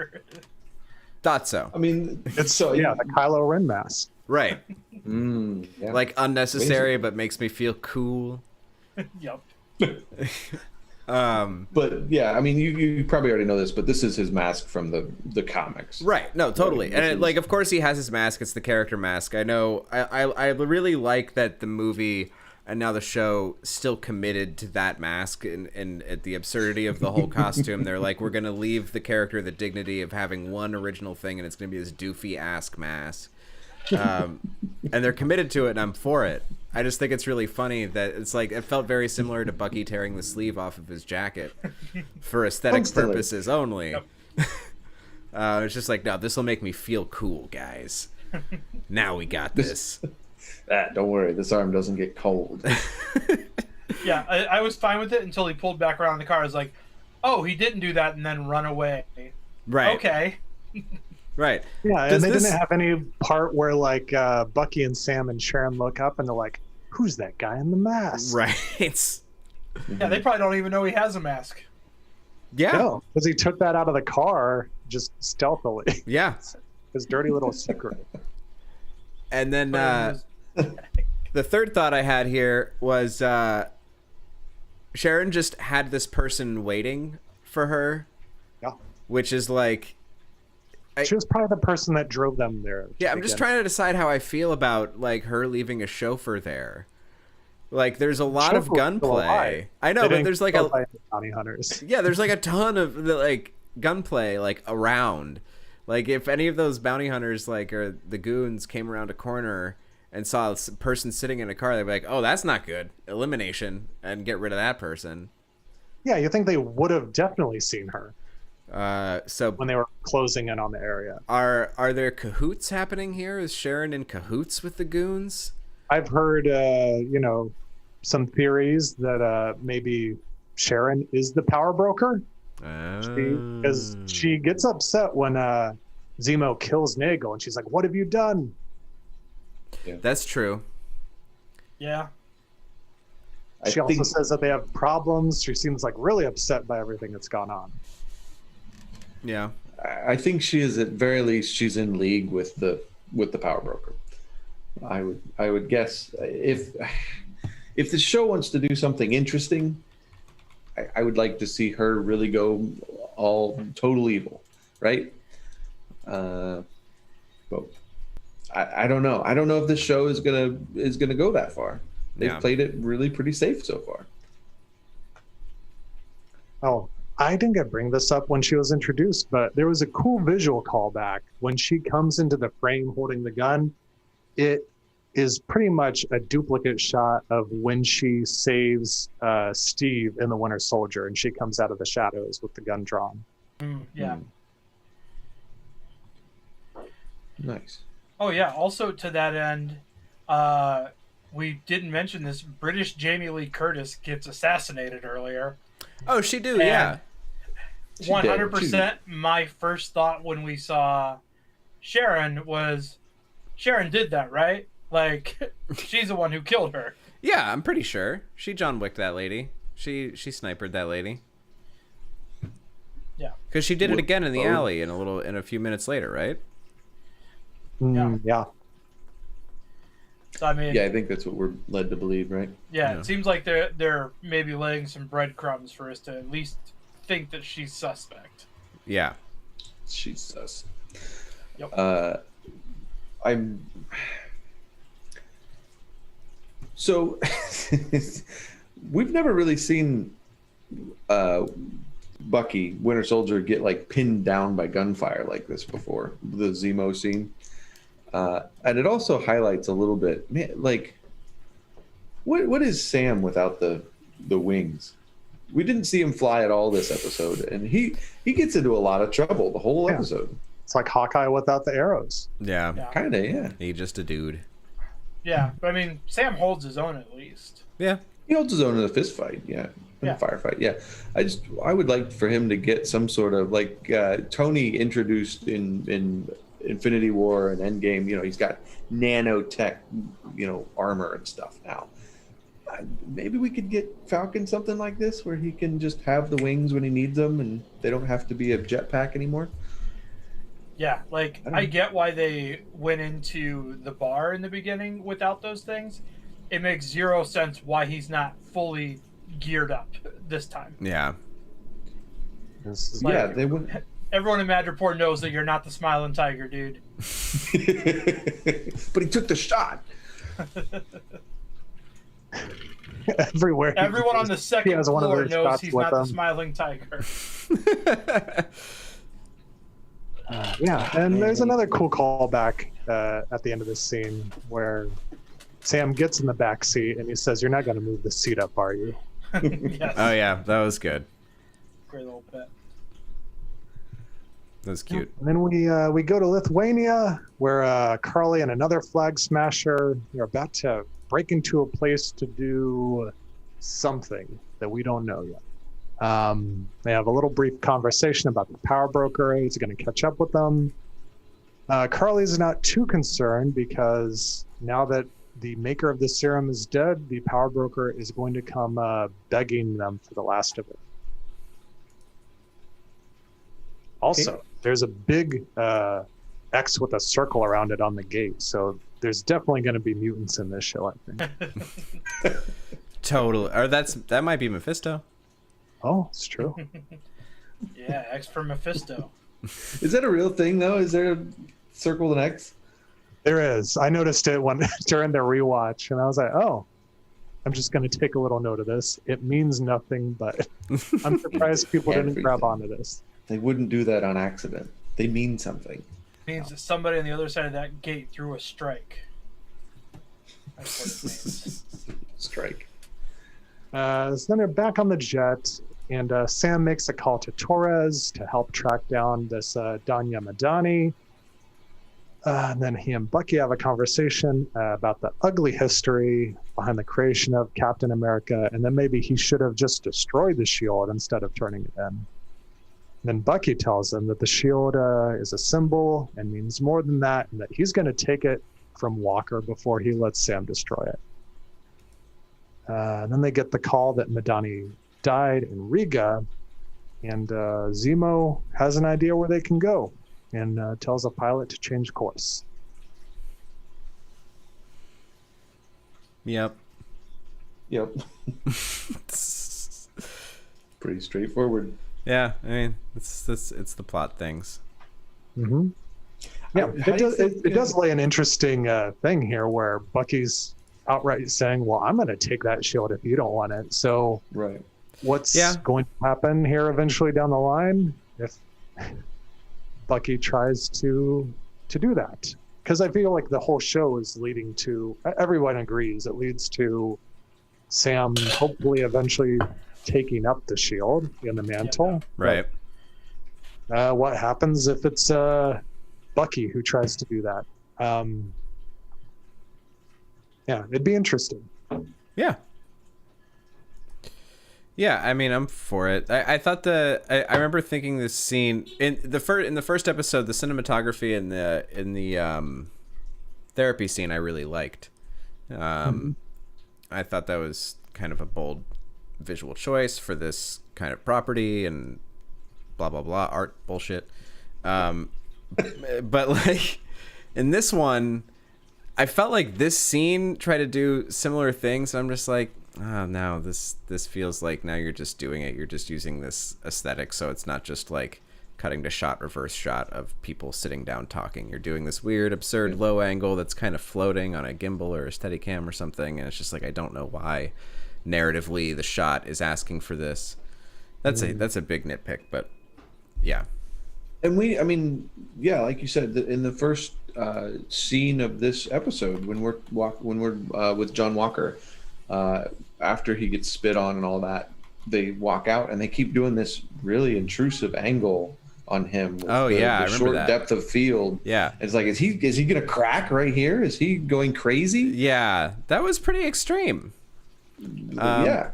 Thought so. I mean, it's so the Kylo Ren mask. Right. Yeah. Like unnecessary, but makes me feel cool. Yep. But yeah, I mean, you probably already know this, but this is his mask from the comics. Right. No, totally. And like, of course he has his mask. It's the character mask. I know. I really like that the movie and now the show still committed to that mask and at the absurdity of the whole costume. They're like, we're going to leave the character the dignity of having one original thing, and it's going to be this doofy ass mask. And they're committed to it, and I'm for it. I just think it's really funny that it's like, it felt very similar to Bucky tearing the sleeve off of his jacket for aesthetic purposes only. Yep. It's just like, no, this will make me feel cool, guys. Now we got this. Don't worry, this arm doesn't get cold. Yeah, I was fine with it until he pulled back around the car. I was like, oh, he didn't do that and then run away. Right. Okay. Right. Yeah, and they didn't have any part where like Bucky and Sam and Sharon look up and they're like, who's that guy in the mask? Right. Yeah, they probably don't even know he has a mask. Yeah. No, because he took that out of the car just stealthily. Yeah. His dirty little secret. And then the third thought I had here was Sharon just had this person waiting for her. Yeah. Which is like... She was probably the person that drove them there. Yeah, I'm just trying to decide how I feel about like her leaving a chauffeur there. Like, there's a lot of gunplay. I know, but there's like bounty hunters. Yeah, there's like a ton of like gunplay like around. Like, if any of those bounty hunters like or the goons came around a corner and saw a person sitting in a car, they'd be like, "Oh, that's not good. Elimination," and get rid of that person. Yeah, you think they would have definitely seen her. So when they were closing in on the area, are there cahoots happening here? Is Sharon in cahoots with the goons? I've heard, some theories that maybe Sharon is the power broker. Because she gets upset when Zemo kills Nagel, and she's like, "What have you done?" Yeah. That's true. Yeah. She also says that they have problems. She seems like really upset by everything that's gone on. Yeah. I think she is, at very least, she's in league with the power broker. I would guess if the show wants to do something interesting, I would like to see her really go all total evil, right? But I don't know. I don't know if this show is gonna go that far. They've played it really pretty safe so far. Oh, I didn't get bring this up when she was introduced, but there was a cool visual callback when she comes into the frame holding the gun. It is pretty much a duplicate shot of when she saves Steve in The Winter Soldier, and she comes out of the shadows with the gun drawn. Yeah. Nice. Oh yeah. Also to that end, we didn't mention this. British Jamie Lee Curtis gets assassinated earlier. Oh, she do, yeah. 100%. My first thought when we saw Sharon was, Sharon did that, right? Like, she's the one who killed her. Yeah, I'm pretty sure she John Wicked that lady. She snipered that lady. Yeah. Because she did it again in the alley in a few minutes later, right? Yeah. So, I mean, yeah, I think that's what we're led to believe, right? Yeah, it seems like they're maybe laying some breadcrumbs for us to at least think that she's suspect. Yeah. She's sus. Yep. So we've never really seen Bucky, Winter Soldier, get like pinned down by gunfire like this before, the Zemo scene. And it also highlights a little bit, man, like what is Sam without the wings? We didn't see him fly at all this episode, and he gets into a lot of trouble the whole episode. It's like Hawkeye without the arrows. Yeah. Kind of, yeah. He's just a dude. Yeah, but I mean, Sam holds his own at least. Yeah. He holds his own in a fist fight, in a firefight, yeah. I would like for him to get some sort of, like Tony introduced in Infinity War and Endgame, he's got nanotech, armor and stuff now. Maybe we could get Falcon something like this where he can just have the wings when he needs them and they don't have to be a jetpack anymore. Yeah, like I get why they went into the bar in the beginning without those things. It makes zero sense why he's not fully geared up this time. Yeah. Yeah, they would. Everyone in Madripoor knows that you're not the Smiling Tiger, dude. But he took the shot. Everywhere. Everyone on the second floor knows he's not the Smiling Tiger. Yeah, and there's another cool callback at the end of this scene where Sam gets in the back seat and he says, "You're not going to move the seat up, are you?" Yes. Oh yeah, that was good. Great little bit. That was cute. And then we go to Lithuania, where Carly and another flag smasher are about to break into a place to do something that we don't know yet. They have a little brief conversation about the power broker. He's going to catch up with them. Carly's not too concerned because now that the maker of the serum is dead, the power broker is going to come begging them for the last of it. Also, there's a big X with a circle around it on the gate, so there's definitely going to be mutants in this show, I think. Totally. Or that might be Mephisto. Oh, it's true. Yeah, X for Mephisto. Is that a real thing, though? Is there a circle with an X? There is. I noticed it during the rewatch, and I was like, oh, I'm just going to take a little note of this. It means nothing, but I'm surprised people didn't grab onto this. They wouldn't do that on accident. They mean something. It means that somebody on the other side of that gate threw a strike. That's what it means. Strike. So then they're back on the jet, and Sam makes a call to Torres to help track down this Danya Madani. And then he and Bucky have a conversation about the ugly history behind the creation of Captain America, and then maybe he should have just destroyed the shield instead of turning it in. Then Bucky tells him that the shield is a symbol and means more than that, and that he's going to take it from Walker before he lets Sam destroy it. Then they get the call that Madani died in Riga, and Zemo has an idea where they can go and tells a pilot to change course. Yep. Pretty straightforward. Yeah, I mean, it's the plot things. Mm-hmm. Yeah, it does lay an interesting thing here where Bucky's outright saying, well, I'm going to take that shield if you don't want it. So right. What's going to happen here eventually down the line if Bucky tries to do that? Because I feel like the whole show is leading to, everyone agrees, it leads to Sam hopefully eventually taking up the shield in the mantle. Right. What happens if it's Bucky who tries to do that? Yeah, it'd be interesting. Yeah. Yeah, I mean, I'm for it. I thought I remember thinking this scene in the first episode, the cinematography in the therapy scene I really liked. I thought that was kind of a bold visual choice for this kind of property and blah blah blah art bullshit. But like in this one, I felt like this scene tried to do similar things. And I'm just like, oh no, this feels like now you're just doing it. You're just using this aesthetic, so it's not just like cutting to shot, reverse shot of people sitting down talking. You're doing this weird, absurd low angle that's kind of floating on a gimbal or a Steadicam or something, and it's just like I don't know why narratively the shot is asking for this. That's a big nitpick, but yeah. And like you said, in the first scene of this episode, when we're with John Walker, after he gets spit on and all that, they walk out and they keep doing this really intrusive angle on him. With I remember short that. Depth of field. Yeah, it's like is he gonna crack right here? Is he going crazy? Yeah, that was pretty extreme. Yeah.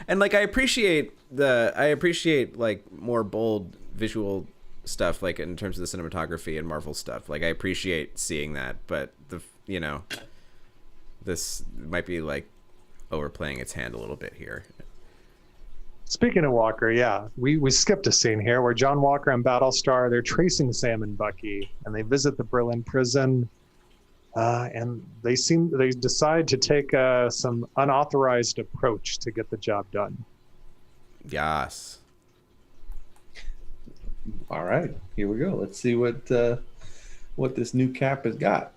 And like I appreciate like more bold visual stuff, like in terms of the cinematography and Marvel stuff. Like I appreciate seeing that, but this might be like overplaying its hand a little bit here. Speaking of Walker, yeah, we skipped a scene here where John Walker and Battlestar, they're tracing Sam and Bucky, and they visit the Berlin prison, and they decide to take some unauthorized approach to get the job done. Yes. All right, here we go. Let's see what this new Cap has got.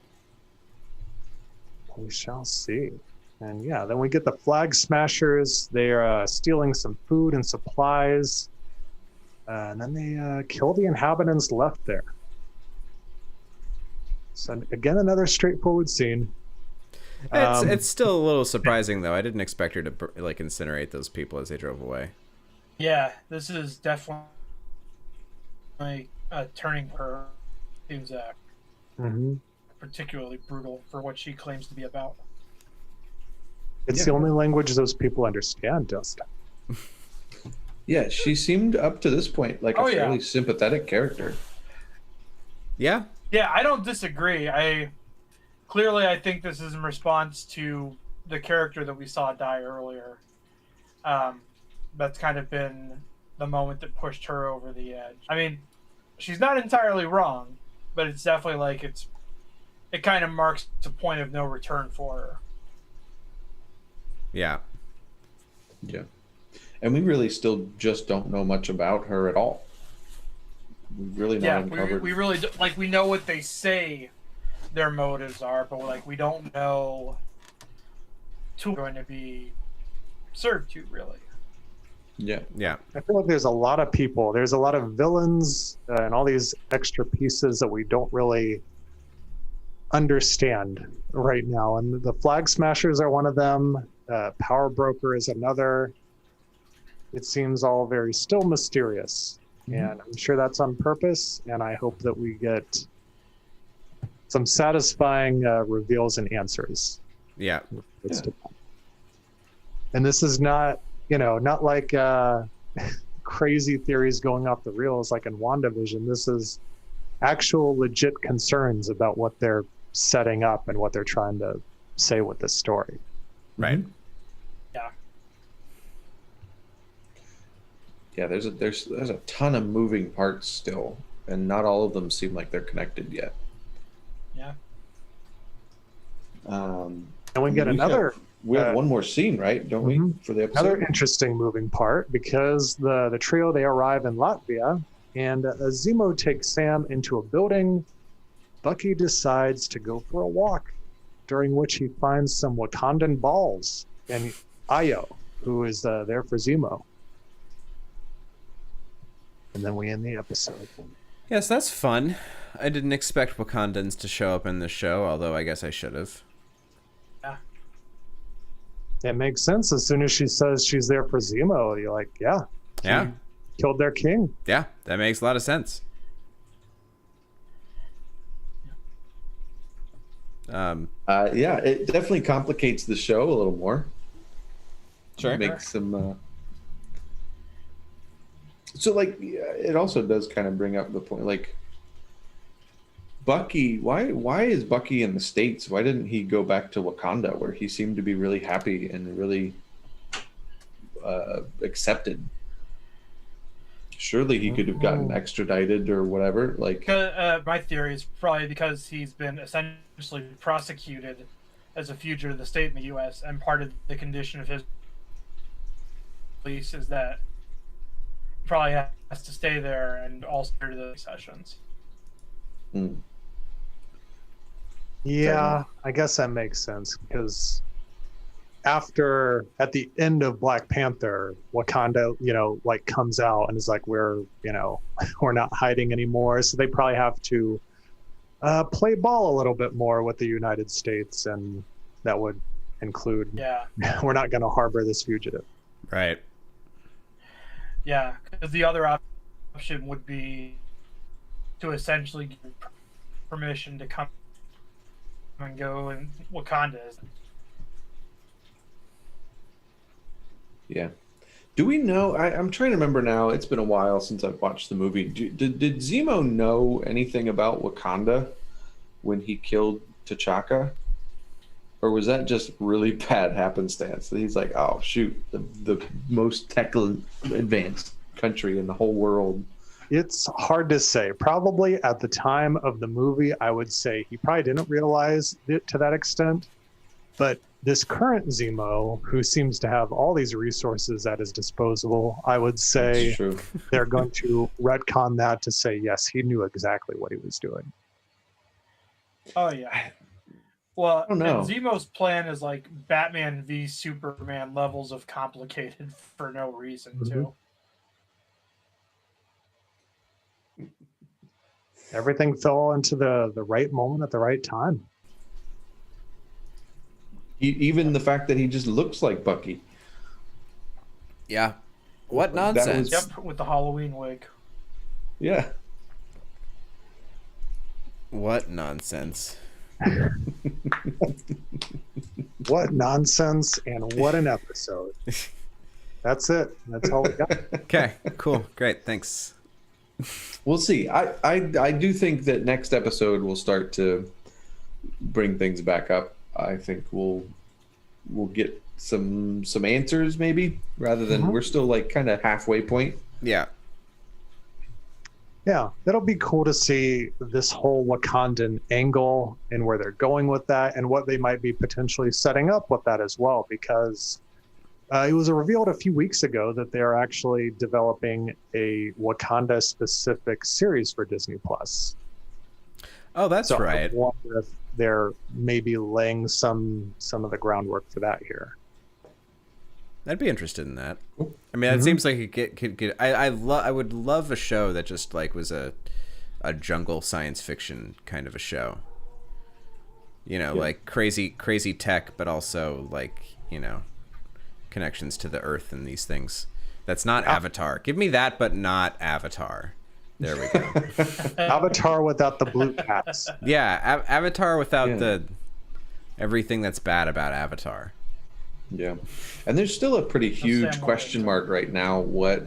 We shall see. And yeah, then we get the Flag Smashers. They're stealing some food and supplies. And then they kill the inhabitants left there. So again, another straightforward scene. It's still a little surprising, though. I didn't expect her to like incinerate those people as they drove away. Yeah, this is definitely turning her. Seems particularly brutal for what she claims to be about. It's the only language those people understand, Dustin. Yeah, she seemed up to this point like a fairly sympathetic character. Yeah. Yeah, I don't disagree. I think this is in response to the character that we saw die earlier. That's kind of been the moment that pushed her over the edge. I mean, she's not entirely wrong, but it's definitely like it kind of marks a point of no return for her. Yeah. Yeah. And we really still just don't know much about her at all. We've really not uncovered. We really do, like, we know what they say their motives are, but like we don't know tool going to be served to, really. Yeah. Yeah. I feel like there's a lot of people. There's a lot of villains and all these extra pieces that we don't really understand right now. And the Flag Smashers are one of them. Power Broker is another. It seems all very still mysterious. And I'm sure that's on purpose. And I hope that we get some satisfying reveals and answers. Yeah. And this is not, not like crazy theories going off the rails like in WandaVision. This is actual legit concerns about what they're setting up and what they're trying to say with this story. Right. Yeah. Yeah, there's a ton of moving parts still, and not all of them seem like they're connected yet. Yeah. And we get another. We have one more scene, right? Don't we, for the episode? Another interesting moving part, because the trio, they arrive in Latvia, and Zemo takes Sam into a building. Bucky decides to go for a walk, during which he finds some Wakandan balls and Ayo, who is there for Zemo. And then we end the episode. Yes, that's fun. I didn't expect Wakandans to show up in the show, although I guess I should have. It makes sense. As soon as she says she's there for Zemo, you're like, yeah. Yeah. Killed their king. Yeah, that makes a lot of sense. Yeah, it definitely complicates the show a little more. Sure. It makes some. So, like, it also does kind of bring up the point, like, Bucky. Why is Bucky in the States? Why didn't he go back to Wakanda, where he seemed to be really happy and really accepted? Surely he could have gotten extradited or whatever. Like, my theory is probably because he's been essentially prosecuted as a fugitive of the state in the U.S., and part of the condition of his release is that he probably has to stay there and also to the sessions. Yeah, I guess that makes sense, because at the end of Black Panther, Wakanda, like comes out and is like, we're not hiding anymore. So they probably have to play ball a little bit more with the United States, and that would include, we're not going to harbor this fugitive. Right. Yeah, because the other option would be to essentially give permission to come and go in Wakanda. yeah. Do we know? I'm trying to remember now. It's been a while since I've watched the movie. Did Zemo know anything about Wakanda when he killed T'Chaka? Or was that just really bad happenstance? He's like, oh, shoot, the most tech-advanced country in the whole world. It's hard to say. Probably at the time of the movie, I would say he probably didn't realize it to that extent. But this current Zemo, who seems to have all these resources at his disposal, I would say they're going to retcon that to say, yes, he knew exactly what he was doing. Oh, yeah. Well, I don't know. And Zemo's plan is like Batman v Superman levels of complicated for no reason, too. Everything fell into the right moment at the right time. Even the fact that he just looks like Bucky. Yeah. What nonsense. Yep, with the Halloween wig. Yeah. What nonsense. What nonsense, and what an episode. That's it. That's all we got. Okay, cool. Great. Thanks. We'll see. I do think that next episode will start to bring things back up. I think we'll get some answers, maybe, rather than we're still like kind of halfway point. Yeah. Yeah, it'll be cool to see this whole Wakandan angle and where they're going with that, and what they might be potentially setting up with that as well, because it was revealed a few weeks ago that they're actually developing a Wakanda-specific series for Disney+. Oh, that's right. I wonder if they're maybe laying some of the groundwork for that here. I'd be interested in that. I mean, it seems like it could get. I would love a show that just like was a jungle science fiction kind of a show. You know, like crazy tech, but also like, you know, connections to the earth and these things. That's not Avatar. Give me that, but not Avatar. There we go. Avatar without the blue cats. Yeah, Avatar without the everything that's bad about Avatar. Yeah, and there's still a pretty huge question mark right now. What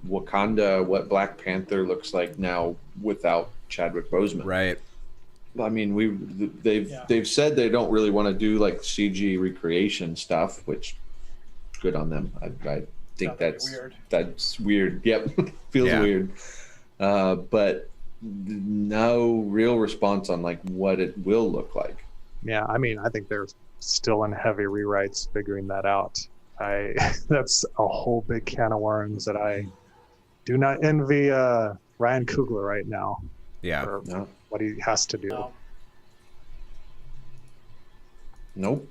Wakanda, what Black Panther looks like now without Chadwick Boseman. Right. I mean, they've said they don't really want to do like CG recreation stuff, which good on them. I think that's weird. Yep, feels weird. But no real response on like what it will look like. Yeah, I mean, I think there's still in heavy rewrites figuring that out. That's a whole big can of worms that I do not envy Ryan Coogler right now. Yeah. For what he has to do. Nope.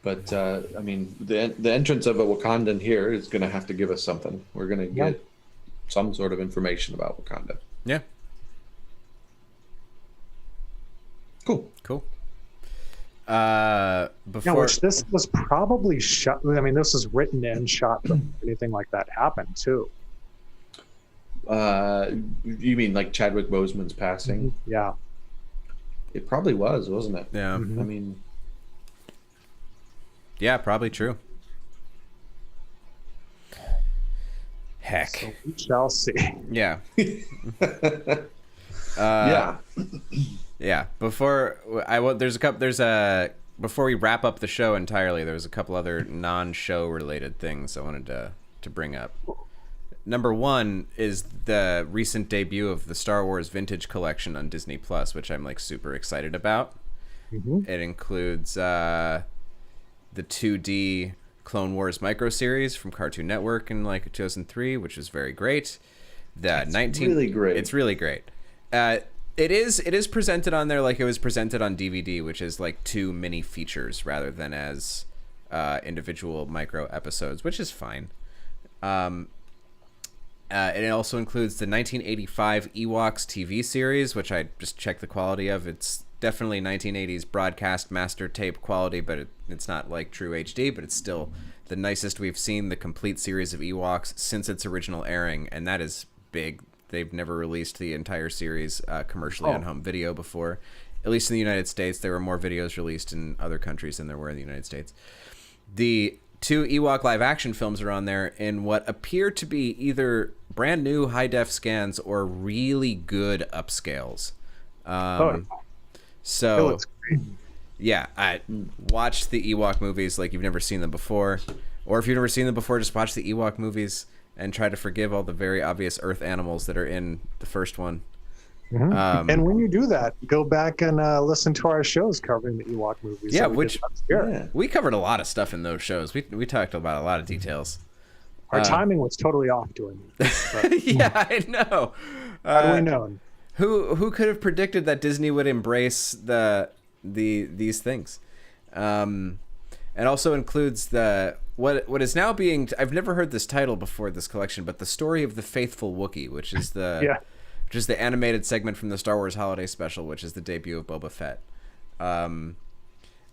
But I mean, the entrance of a Wakandan here is going to have to give us something. We're going to get some sort of information about Wakanda. Yeah. Cool. Before which this was probably shot. I mean, this was written and shot before anything like that happened too. You mean like Chadwick Boseman's passing? Yeah. It probably was, wasn't it? Yeah. I mean, yeah, probably true. Heck. So we shall see. Yeah. Yeah. Yeah. Before we wrap up the show entirely, there was a couple other non-show related things I wanted to bring up. Number one is the recent debut of the Star Wars Vintage Collection on Disney Plus, which I'm like super excited about. It includes the 2D Clone Wars micro series from Cartoon Network in like 2003, which is very great. Really great. It's really great. It is presented on there like it was presented on DVD, which is like 2 mini features rather than as individual micro episodes, which is fine. It also includes the 1985 Ewoks TV series, which I just checked the quality of. It's definitely 1980s broadcast master tape quality, but it's not like true HD, but it's still the nicest we've seen the complete series of Ewoks since its original airing, and that is big. They've never released the entire series commercially on home video before. At least in the United States, there were more videos released in other countries than there were in the United States. The 2 Ewok live-action films are on there in what appear to be either brand new high-def scans or really good upscales. So, yeah, I watch the Ewok movies like you've never seen them before. Or if you've never seen them before, just watch the Ewok movies and try to forgive all the very obvious Earth animals that are in the first one. And when you do that, go back and listen to our shows covering the Ewok movies. Yeah, we covered a lot of stuff in those shows. We talked about a lot of details. Our timing was totally off doing it. Yeah, I know. How do we know? Who could have predicted that Disney would embrace these things? And also includes what is now being, I've never heard this title before this collection, but The Story of the Faithful Wookiee, which is the which is the animated segment from the Star Wars Holiday Special, which is the debut of Boba Fett.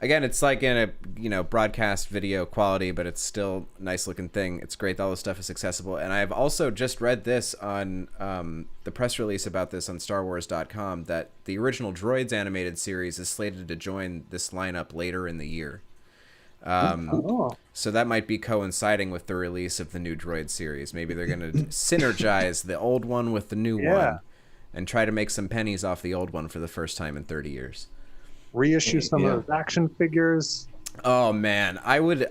Again, it's like in a broadcast video quality, but it's still a nice looking thing. It's great that all this stuff is accessible. And I've also just read this on the press release about this on StarWars.com, that the original Droids animated series is slated to join this lineup later in the year. So that might be coinciding with the release of the new Droid series. Maybe they're going to synergize the old one with the new one and try to make some pennies off the old one for the first time in 30 years. Reissue some of those action figures. Oh man, I would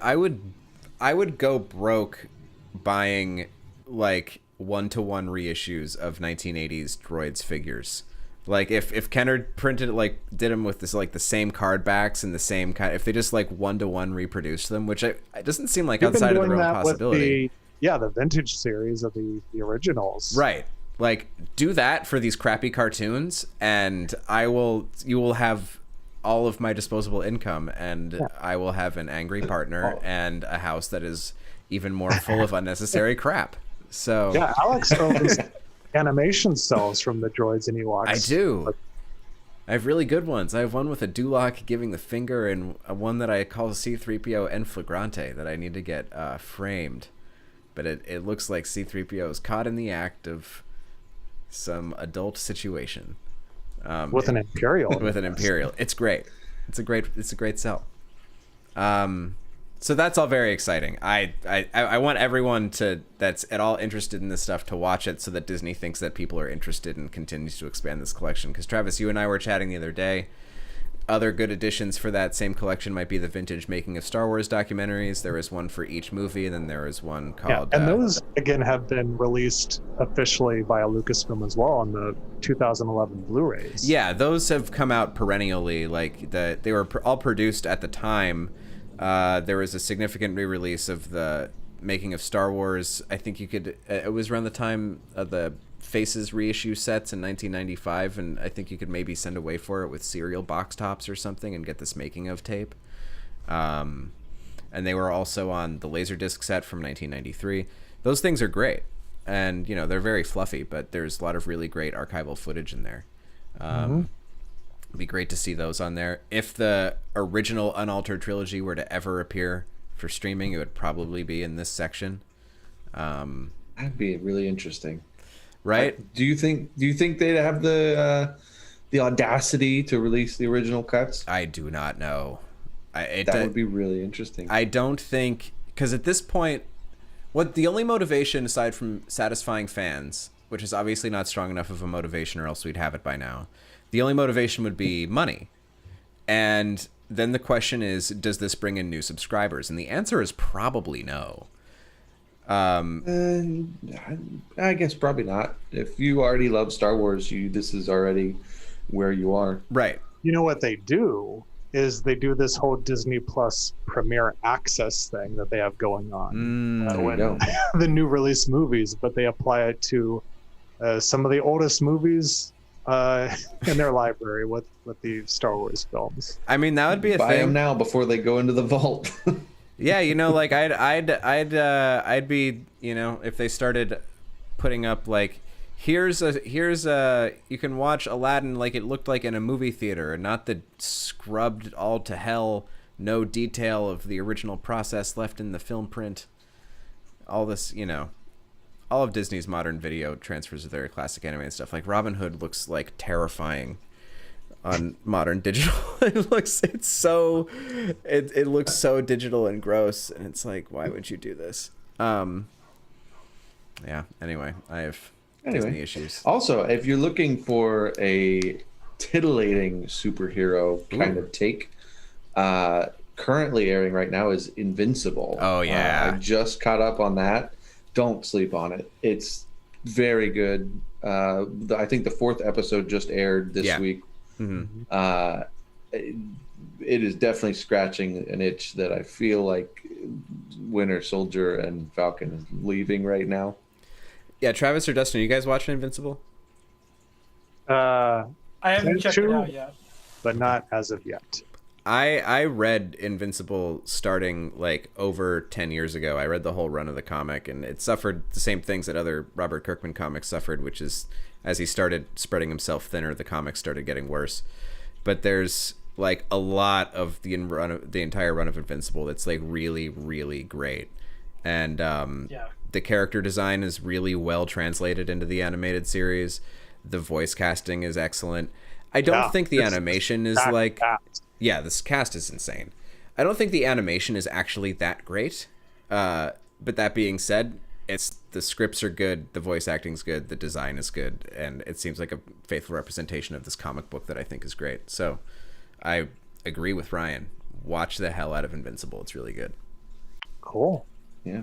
go broke buying like 1-to-1 reissues of 1980s Droids figures. Like if Kenner printed like did them with this like the same card backs and the same kind, if they just like 1-to-1 reproduced them, which it doesn't seem like outside of the realm of possibility. The vintage series of the originals. Right. Like, do that for these crappy cartoons, and you will have all of my disposable income, and I will have an angry partner and a house that is even more full of unnecessary crap. So yeah, Alex owns animation cells from the droids and Ewoks. I do. I have really good ones. I have one with a Duloc giving the finger, and one that I call C-3PO en flagrante that I need to get framed. But it looks like C-3PO is caught in the act of some adult situation. With an Imperial. With an Imperial. It's great. It's a great cell. So that's all very exciting. I want everyone that's at all interested in this stuff to watch it, so that Disney thinks that people are interested and continues to expand this collection. Because Travis, you and I were chatting the other day. Other good additions for that same collection might be the vintage making of Star Wars documentaries. There is one for each movie, and then there is one called... Yeah, and those, again, have been released officially via Lucasfilm as well on the 2011 Blu-rays. Yeah, those have come out perennially. Like, they were all produced at the time. There was a significant re-release of the making of Star Wars. I think you could... it was around the time of the Faces reissue sets in 1995, and I think you could maybe send away for it with cereal box tops or something and get this making of tape. And they were also on the Laserdisc set from 1993. Those things are great, and they're very fluffy, but there's a lot of really great archival footage in there. It'd be great to see those on there. If the original unaltered trilogy were to ever appear for streaming, it would probably be in this section. That'd be really interesting. Right? Do you think they'd have the audacity to release the original cuts? I do not know. That would be really interesting. I don't think, because at this point, the only motivation aside from satisfying fans, which is obviously not strong enough of a motivation, or else we'd have it by now, the only motivation would be money. And then the question is, does this bring in new subscribers? And the answer is probably no. I guess probably not. If you already love Star Wars, this is already where you are. Right. You know what they do is they do this whole Disney Plus Premier Access thing that they have going on. The new release movies, but they apply it to some of the oldest movies in their library with the Star Wars films. I mean, that would be a thing. Buy them now before they go into the vault. Yeah, like I'd be, if they started putting up like, here's a you can watch Aladdin like it looked like in a movie theater, and not the scrubbed all to hell, no detail of the original process left in the film print. All this, all of Disney's modern video transfers of their classic animated stuff. Like Robin Hood looks like terrifying on modern digital. It looks so digital and gross, and it's like, why would you do this? Anyway, I have Disney issues. Also, if you're looking for a titillating superhero kind of take, currently airing right now is Invincible. Oh yeah. I just caught up on that. Don't sleep on it. It's very good. I think the 4th episode just aired this week. Mm-hmm. It is definitely scratching an itch that I feel like Winter Soldier and Falcon is leaving right now. Yeah, Travis or Dustin, are you guys watching Invincible? I haven't checked it out yet, but not as of yet. I read Invincible starting like over 10 years ago. I read the whole run of the comic, and it suffered the same things that other Robert Kirkman comics suffered, which is as he started spreading himself thinner, the comics started getting worse. But there's like a lot of the entire run of Invincible that's like really, really great. And the character design is really well translated into the animated series. The voice casting is excellent. I don't think the animation is like... Yeah, this cast is insane. I don't think the animation is actually that great. But that being said, the scripts are good, the voice acting's good, the design is good, and it seems like a faithful representation of this comic book that I think is great. So I agree with Ryan. Watch the hell out of Invincible. It's really good. Cool. Yeah.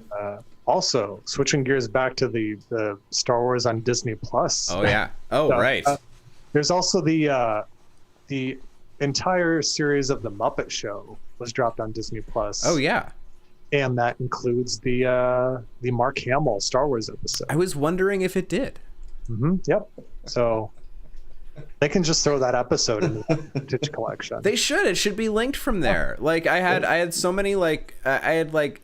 Also, switching gears back to the Star Wars on Disney Plus. Oh yeah. Oh right. There's also the entire series of the Muppet Show was dropped on Disney Plus. Oh yeah. And that includes the Mark Hamill Star Wars episode. I was wondering if it did. Yep. So they can just throw that episode in the Ditch collection. They should. It should be linked from there. Like I had so many I had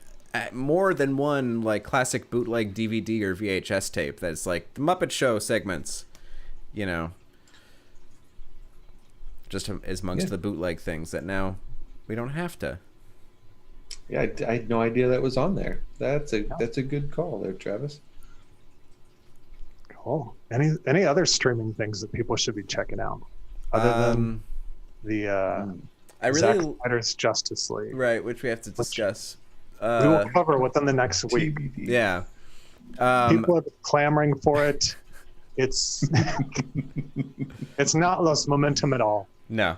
more than one like classic bootleg DVD or VHS tape that's like the Muppet Show segments, you know. Just is amongst the bootleg things that now we don't have to. Yeah, I had no idea that was on there. That's a good call there, Travis. Cool. Any other streaming things that people should be checking out other than the Zack Snyder's Justice League, right? Which we have to discuss. We will cover within the next week. TBD. Yeah. People are clamoring for it. It's it's not lost momentum at all. No.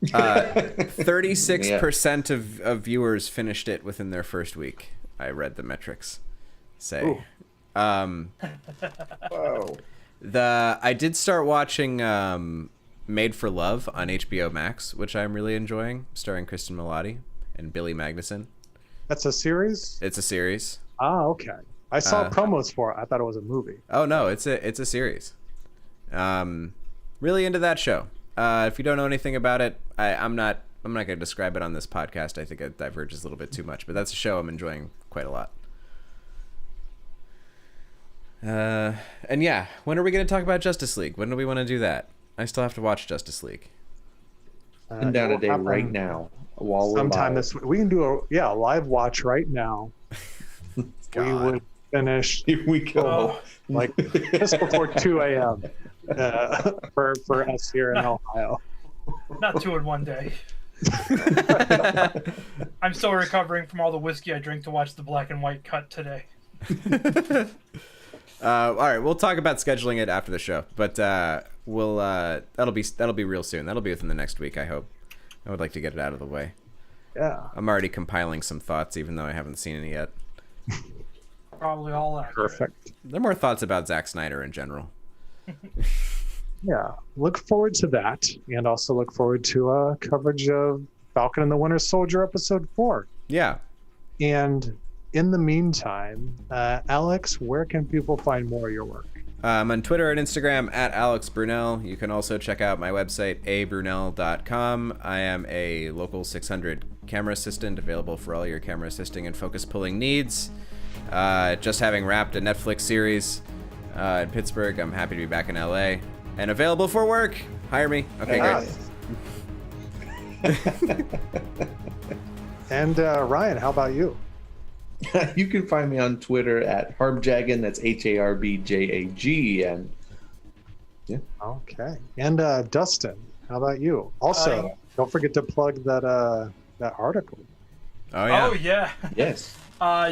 36% of viewers finished it within their first week. I read the metrics say. Whoa. I did start watching Made for Love on HBO Max, which I'm really enjoying, starring Kristen Milotti and Billy Magnuson. That's a series? It's a series. Ah, okay. I saw promos for it. I thought it was a movie. Oh no, it's a series. Really into that show. If you don't know anything about it, I'm not going to describe it on this podcast. I think it diverges a little bit too much, but that's a show I'm enjoying quite a lot. And yeah, when are we going to talk about Justice League? When do we want to do that? I still have to watch Justice League. Pin down a day right now while we're sometime live. this week. We can do a live watch right now. We would finish. Here we go. Like just before 2 a.m. For us here in Ohio. Not 2 in one day. I'm still recovering from all the whiskey I drank to watch the black and white cut today. All right, we'll talk about scheduling it after the show, but we'll that'll be real soon. That'll be within the next week, I hope. I would like to get it out of the way. Yeah. I'm already compiling some thoughts, even though I haven't seen any yet. Probably all accurate. Perfect. There are more thoughts about Zack Snyder in general. Yeah, look forward to that, and also look forward to coverage of Falcon and the Winter Soldier episode 4. Yeah. And in the meantime, Alex, where can people find more of your work? I'm on Twitter and Instagram at Alex Brunel. You can also check out my website, abrunel.com. I am a local 600 camera assistant, available for all your camera assisting and focus pulling needs. Just having wrapped a Netflix series in Pittsburgh. I'm happy to be back in LA and available for work. Hire me. Okay, great. And Ryan, how about you? You can find me on Twitter at Harbjagan. That's HARBJAGN. Yeah. Okay. And Dustin, how about you? Also, don't forget to plug that article. Oh yeah. Oh yeah. Yes.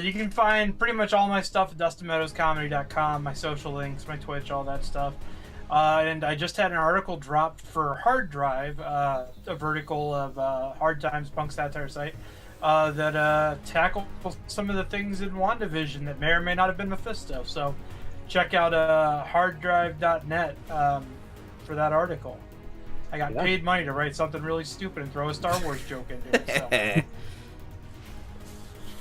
You can find pretty much all my stuff at DustinMeadowsComedy.com, my social links, my Twitch, all that stuff. And I just had an article dropped for Hard Drive, a vertical of Hard Times Punk Satire site, that tackles some of the things in WandaVision that may or may not have been Mephisto. So check out harddrive.net for that article. I got paid money to write something really stupid and throw a Star Wars joke into it.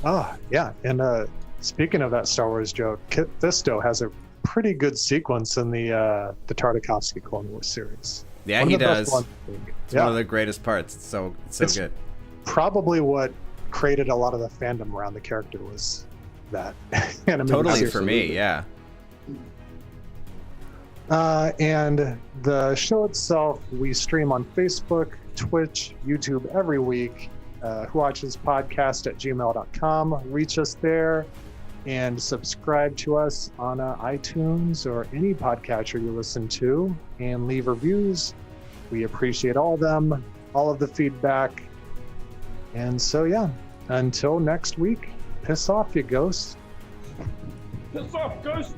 So. Yeah. And speaking of that Star Wars joke, Kit Fisto has a pretty good sequence in the Tartakovsky Clone Wars series. Yeah, he does. It's one of the greatest parts. It's so good. Probably what created a lot of the fandom around the character was that animated totally series. For me, yeah. And the show itself, we stream on Facebook, Twitch, YouTube every week. Who Watches Podcast at gmail.com. Reach us there and subscribe to us on iTunes or any podcatcher you listen to, and leave reviews. We appreciate all of them, all of the feedback. And so, yeah, until next week, piss off, you ghosts. Piss off, ghost!